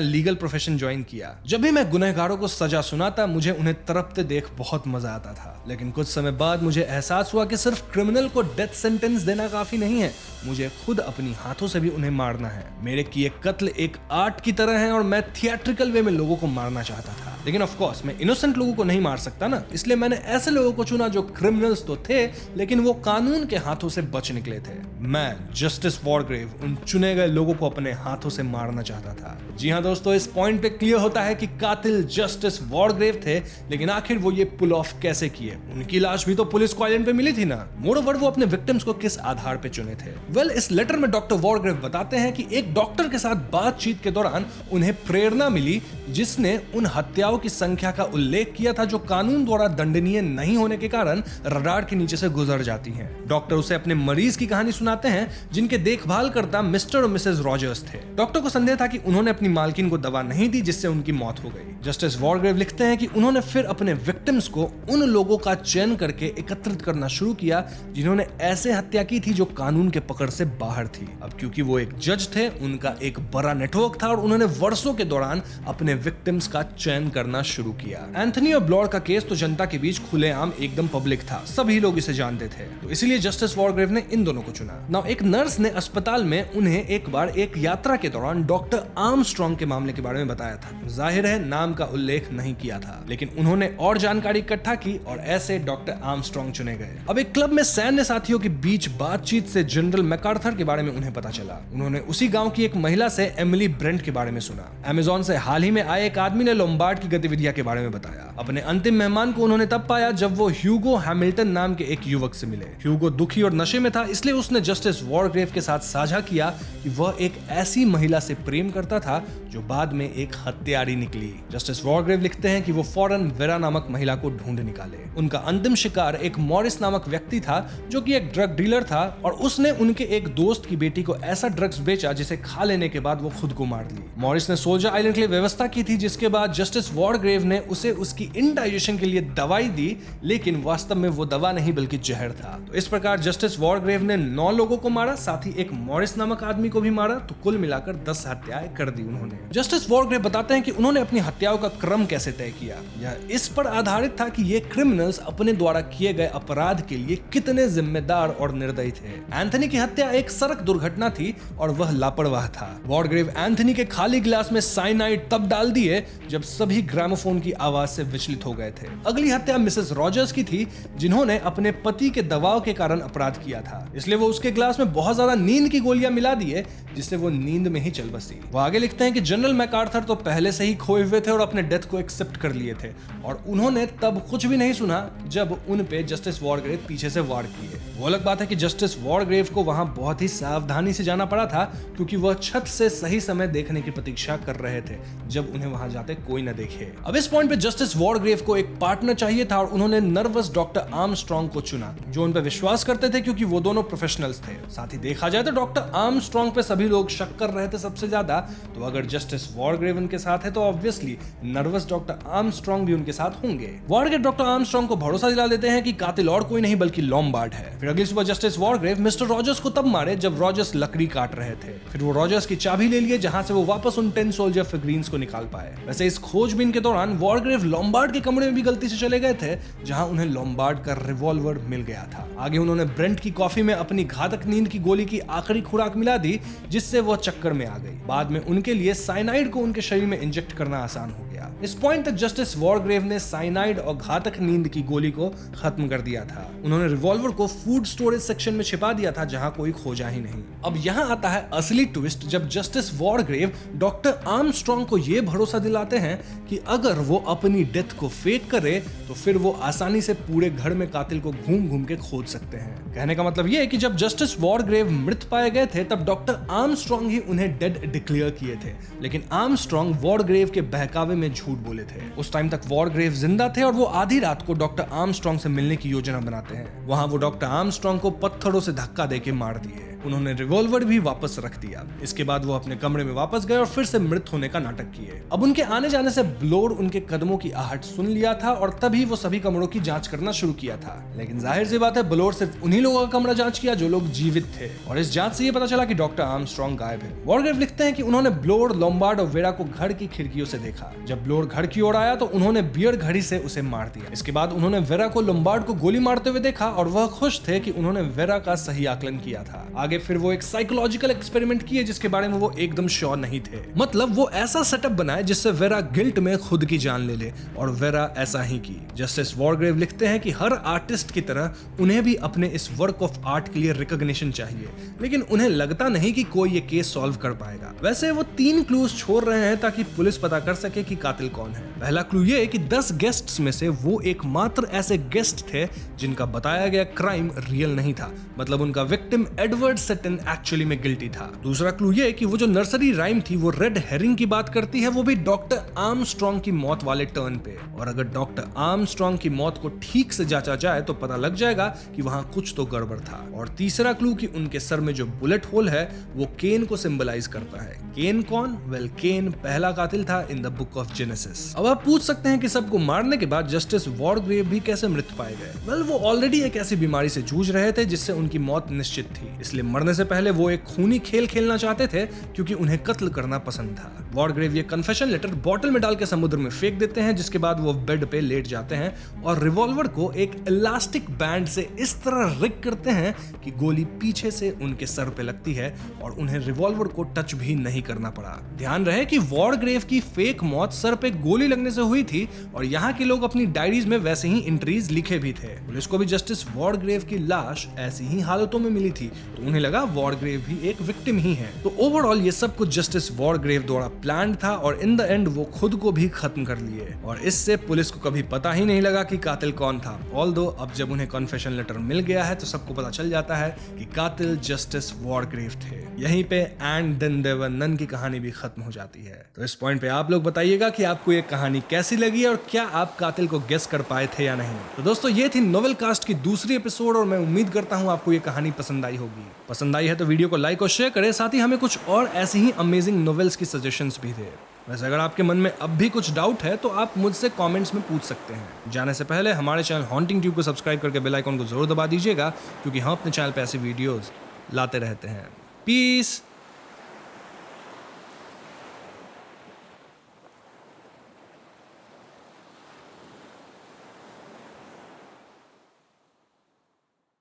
लीगल प्रोफेशन ज्वाइन किया। जब भी मैं गुनहगारों को सजा सुनाता मुझे उन्हें तड़पते देख बहुत मजा आता था। लेकिन कुछ समय बाद मुझे एहसास हुआ कि सिर्फ क्रिमिनल को डेथ सेंटेंस देना काफी नहीं है, मुझे खुद अपनी हाथों से भी उन्हें मारना है। मेरे किए कत्ल एक आर्ट की तरह है और मैं थिएट्रिकल वे में लोगों को मारना चाहता था। लेकिन ऑफ कोर्स मैं इनोसेंट लोगों को नहीं मार सकता ना, इसलिए मैंने ऐसे लोगों को चुना जो क्रिमिनल्स तो थे लेकिन वो कानून के हाथों से बच निकले थे। मैं जस्टिस वॉरग्रेव उन चुने गए लोगों को अपने हाथों से मारना चाहता था। जी हाँ दोस्तों, इस पॉइंट पे क्लियर होता है कि कातिल जस्टिस वॉरग्रेव थे, लेकिन आखिर वो ये पुल ऑफ कैसे किए? उनकी लाश भी तो पुलिस को आइलैंड पे मिली थी ना। मोरओवर वो अपने विक्टिम्स को किस आधार पे चुने थे? वेल, इस लेटर में डॉक्टर वॉरग्रेव बताते हैं कि एक डॉक्टर के साथ बातचीत के दौरान उन्हें प्रेरणा मिली जिसने उन हत्याओं की संख्या का उल्लेख किया था जो कानून द्वारा दंडनीय नहीं होने के कारण रडार के नीचे से गुजर जाती हैं। डॉक्टर उसे अपने मरीज की कहानी सुनाते हैं जिनके देखभाल करता मिस्टर और मिसेस रॉजर्स थे। डॉक्टर को संदेह था कि उन्होंने अपनी मालकिन को दवा नहीं दी जिससे उनकी मौत हो गई। जस्टिस वॉरग्रेव लिखते हैं कि उन्होंने फिर अपने विक्टिम्स को उन लोगों का चयन करके एकत्रित करना शुरू किया जिन्होंने ऐसे हत्या की थी जो कानून के पकड़ से बाहर थी। अब क्योंकि वो एक जज थे, उनका एक बड़ा नेटवर्क था और उन्होंने वर्षों के दौरान अपने विक्टिम्स का चयन करना शुरू किया। एंथनी और ब्लॉर का केस तो जनता के बीच खुलेआम एकदम पब्लिक था, सभी लोग इसे जानते थे, तो इसीलिए जस्टिस वॉरग्रेव ने इन दोनों को चुना। नाउ एक नर्स ने अस्पताल में उन्हें एक बार एक यात्रा के दौरान डॉक्टर आर्मस्ट्रॉन्ग के मामले के बारे में बताया था। जाहिर है नाम का उल्लेख नहीं किया था, लेकिन उन्होंने और जानकारी इकट्ठा की और ऐसे डॉक्टर आर्मस्ट्रॉन्ग चुने गए। अब एक क्लब में सैन्य साथियों के बीच बातचीत से जनरल मैकार्थर के बारे में उन्हें पता चला। उन्होंने उसी गांव की एक महिला से एमिली ब्रेंट के बारे में सुना। अमेज़न से हाल ही में आए एक आदमी ने लोम्बार्ड की गतिविधियां के बारे में बताया। अपने अंतिम मेहमान को उन्होंने तब पाया जब वो ह्यूगो हैमिल्टन नाम के एक युवक से मिले। ह्यूगो दुखी और नशे में था, इसलिए उसने जस्टिस वॉरग्रेव के साथ साझा किया कि वह एक ऐसी महिला से प्रेम करता था जो बाद में एक हत्यारी निकली। जस्टिस वॉरग्रेव लिखते हैं कि वो फौरन वेरा नामक महिला को ढूंढ निकाले। उनका अंतिम शिकार एक मॉरिस नामक व्यक्ति था जो कि एक ड्रग डीलर था और उसने उनके एक दोस्त की बेटी को ऐसा ड्रग्स बेचा जिसे खा लेने के बाद वो खुद को मार ली। मॉरिस ने सोल्जर आइलैंड के लिए व्यवस्था की थी, जिसके बाद जस्टिस वॉरग्रेव ने उसे उसकी इंडाइजेशन के लिए दवाई दी, लेकिन वास्तव में वो दवा नहीं बल्कि जहर था। तो इस प्रकार जस्टिस वॉरग्रेव ने 9 लोगों को मारा, साथ ही एक मॉरिस नामक आदमी को भी मारा, तो कुल मिलाकर 10 हत्याएं कर दी उन्होंने। जस्टिस वॉरग्रेव बताते हैं कि उन्होंने अपनी हत्याओं का क्रम कैसे तय किया। यह इस पर आधारित था कि ये क्रिमिनल्स अपने द्वारा किए गए अपराध के लिए कितने जिम्मेदार और निर्दयी थे। एंथनी की हत्या एक सड़क दुर्घटना थी और वह लापरवाह था। वॉरग्रेव एंथनी के खाली गिलास में साइनाइड तब डाल डाल दिए जब सभी ग्रामोफोन की आवाज से विचलित हो गए थे। अगली हत्या मिसेस रॉजर्स की थी, जिन्होंने अपने पति के दबाव के कारण अपराध किया था, इसलिए वो उसके ग्लास में बहुत ज्यादा नींद की गोलियां मिला दिए, जिससे वो नींद में ही चल बसी। वो आगे लिखते हैं कि जनरल मैकार्थर तो पहले से ही खोए हुए थे और अपने डेथ को एक्सेप्ट कर लिए थे, और उन्होंने तब कुछ भी नहीं सुना जब उन पे जस्टिस वॉरग्रेव पीछे से वार किए। वो अलग बात है कि जस्टिस वॉरग्रेव को वहां बहुत ही सावधानी से जाना पड़ा था, क्योंकि वह छत से सही समय देखने की प्रतीक्षा कर रहे थे जब उन्हें वहां जाते कोई न देखे। अब इस पॉइंट पे जस्टिस वॉरग्रेव को एक पार्टनर चाहिए था और उन्होंने नर्वस डॉक्टर आर्मस्ट्रॉन्ग को चुना, जो उन पे विश्वास करते थे, क्योंकि वो दोनों प्रोफेशनल्स थे। साथ ही देखा जाए तो डॉक्टर आर्मस्ट्रॉन्ग पे सभी लोग शक कर रहे थे सबसे ज्यादा, तो अगर जस्टिस वॉरग्रेव उनके साथ है तो ऑब्वियसली नर्वस डॉक्टर आर्मस्ट्रॉन्ग भी उनके साथ होंगे। वॉरग्रेव डॉक्टर आर्मस्ट्रॉन्ग को भरोसा दिला देते हैं कि कातिल और कोई नहीं बल्कि लॉम्बार्ड है। फिर अगली सुबह जस्टिस वॉरग्रेव मिस्टर रॉजर्स को तब मारे जब रॉजर्स लकड़ी काट रहे थे। फिर वो रॉजर्स की चाबी ले लिए, जहां से वो वापस उन 10 सोल्जर फिगरीन्स को निकाल पाए। वैसे इस खोजबीन के दौरान वॉरग्रेव लॉम्बार्ड के कमरे में भी गलती से चले गए थे, जहां उन्हें लॉम्बार्ड का रिवॉल्वर मिल गया था। आगे उन्होंने ब्रेंट की कॉफी में अपनी घातक नींद की गोली की आखिरी खुराक मिला दी, जिससे वो चक्कर में आ गई। बाद में उनके लिए साइनाइड को उनके शरीर में इंजेक्ट करना आसान हो गया। इस पॉइंट तक जस्टिस वॉरग्रेव ने साइनाइड और घातक नींद की गोली को खत्म कर दिया था। उन्होंने रिवॉल्वर को फूड स्टोरेज सेक्शन में छिपा दिया था, जहां कोई खोजा ही नहीं। अब यहां आता है असली ट्विस्ट, जब जस्टिस वॉरग्रेव डॉक्टर आर्मस्ट्रॉन्ग को यह भरोसा दिलाते हैं कि अगर वो अपनी डेथ को फेक करे तो फिर वो आसानी से पूरे घर में कातिल को घूम घूम के खोज सकते हैं। कहने का मतलब यह है कि जब जस्टिस वॉरग्रेव मृत पाए गए थे तब डॉक्टर आर्मस्ट्रॉन्ग ही उन्हें डेड डिक्लेयर किए थे, लेकिन आर्मस्ट्रॉन्ग वॉरग्रेव के बहकावे में झूठ बोले थे। उस टाइम तक वॉरग्रेव जिंदा थे और वो आधी रात को डॉक्टर आर्मस्ट्रॉन्ग से मिलने की योजना बनाते हैं। वहां वो डॉक्टर आर्मस्ट्रॉन्ग को पत्थरों से धक्का देके मार दिए। उन्होंने रिवॉल्वर भी वापस रख दिया। इसके बाद वो अपने कमरे में वापस गए और फिर से मृत होने का नाटक किए। अब उनके आने जाने से ब्लोर उनके कदमों की आहट सुन लिया था और तभी वो सभी कमरों की जांच करना शुरू किया था। लेकिन जाहिर सी बात है, ब्लोर सिर्फ उन्हीं लोगों का कमरा जांच किया जो लोग जीवित थे, और इस जांच से ये पता चला कि डॉक्टर आर्मस्ट्रॉन्ग गायब है। वॉरग्रेव लिखते हैं कि उन्होंने ब्लोर, लॉम्बार्ड और वेरा को घर की खिड़कियों से देखा। जब ब्लोर घर की ओर आया तो उन्होंने बियर घड़ी से उसे मार दिया। इसके बाद उन्होंने वेरा को लॉम्बार्ड को गोली मारते हुए देखा और वह खुश थे कि उन्होंने वेरा का सही आकलन किया था। आगे फिर वो एक साइकोलॉजिकल एक्सपेरिमेंट किए जिसके बारे में वो एकदम श्योर नहीं थे। मतलब वो ऐसा सेटअप बनाए जिससे वेरा गिल्ट में खुद की जान ले ले, और वेरा ऐसा ही की। जस्टिस वॉरग्रेव लिखते हैं कि हर आर्टिस्ट की तरह उन्हें भी अपने इस वर्क ऑफ आर्ट के लिए रिकॉग्निशन चाहिए, लेकिन उन्हें लगता नहीं कि कोई ये केस सॉल्व कर पाएगा। वैसे वो 3 क्लूज छोड़ रहे हैं ताकि पुलिस पता कर सके कि कातिल कौन है। पहला क्लू ये है कि 10 गेस्ट्स में से वो एकमात्र ऐसे गेस्ट थे जिनका बताया गया क्राइम रियल नहीं था, मतलब उनका विक्टिम एडवर्ड सेटन एक्चुअली में गिल्टी था। दूसरा क्लू ये है कि वो जो नर्सरी राइम थी वो रेड हेरिंग की बात करती है, वो भी डॉक्टर आर्मस्ट्रॉन्ग की मौत वाले टर्न पे। और अगर डॉक्टर आर्मस्ट्रॉन्ग की मौत को ठीक से जांचा जाए तो पता लग जाएगा कि वहां कुछ तो गड़बड़ था। और तीसरा क्लू कि उनके सर में जो बुलेट होल है वो केन को सिंबलाइज करता है। केन कौन? वेल, केन पहला कातिल था in the book of genesis. अब आप पूछ सकते हैं कि सबको मारने के बाद जस्टिस वॉरग्रेव भी कैसे मृत पाए गए? वेल, वो ऑलरेडी एक ऐसी बीमारी से जूझ रहे थे जिससे उनकी मौत निश्चित थी, इसलिए मरने से पहले वो एक खूनी खेल खेलना चाहते थे, क्योंकि उन्हें कत्ल करना पसंद था। वॉरग्रेव ये कन्फेशन लेटर बॉटल में डाल के समुद्र में फेंक देते हैं, जिसके बाद वो बेड पे लेट जाते हैं और रिवॉल्वर को एक इलास्टिक बैंड से इस तरह रिग करते हैं कि गोली पीछे से उनके सर पे लगती है और उन्हें रिवॉल्वर को टच भी नहीं करना पड़ा। ध्यान रहे कि वॉरग्रेव की फेक मौत सर पे गोली लगने से हुई थी और यहाँ के लोग अपनी डायरीज में वैसे ही एंट्रीज लिखे भी थे। पुलिस को भी जस्टिस वॉरग्रेव की लाश ऐसी ही हालतों में मिली थी, तो उन्हें लगा वॉरग्रेव भी एक विक्टिम ही है। तो ओवरऑल ये सब कुछ जस्टिस वॉरग्रेव द्वारा प्लान था और इन द एंड वो खुद को भी खत्म कर लिए, और इससे पुलिस को कभी पता ही नहीं लगा कि कातिल कौन था। ऑल्दो अब जब उन्हें कन्फेशन लेटर मिल गया है तो सबको पता चल जाता है कि कातिल जस्टिस वॉरग्रेव थे। यहीं पे and then there were none की कहानी भी खत्म हो जाती है। तो इस पॉइंट पे आप लोग बताइएगा कि आपको ये कहानी कैसी लगी और क्या आप कातिल को गेस कर पाए थे या नहीं। तो दोस्तों, ये थी नोवेल कास्ट की दूसरी एपिसोड और मैं उम्मीद करता हूँ आपको ये कहानी पसंद आई होगी। पसंद आई है तो वीडियो को लाइक और शेयर करें, साथ ही हमें कुछ और ऐसी ही अमेजिंग नोवेल्स की सजेशंस भी दें। वैसे अगर आपके मन में अब भी कुछ डाउट है तो आप मुझसे कमेंट्स में पूछ सकते हैं। जाने से पहले हमारे चैनल हॉन्टिंग ट्यूब को सब्सक्राइब करके बेल आइकन को जरूर दबा दीजिएगा, क्योंकि हम अपने चैनल पे ऐसी वीडियोस लाते रहते हैं। पीस।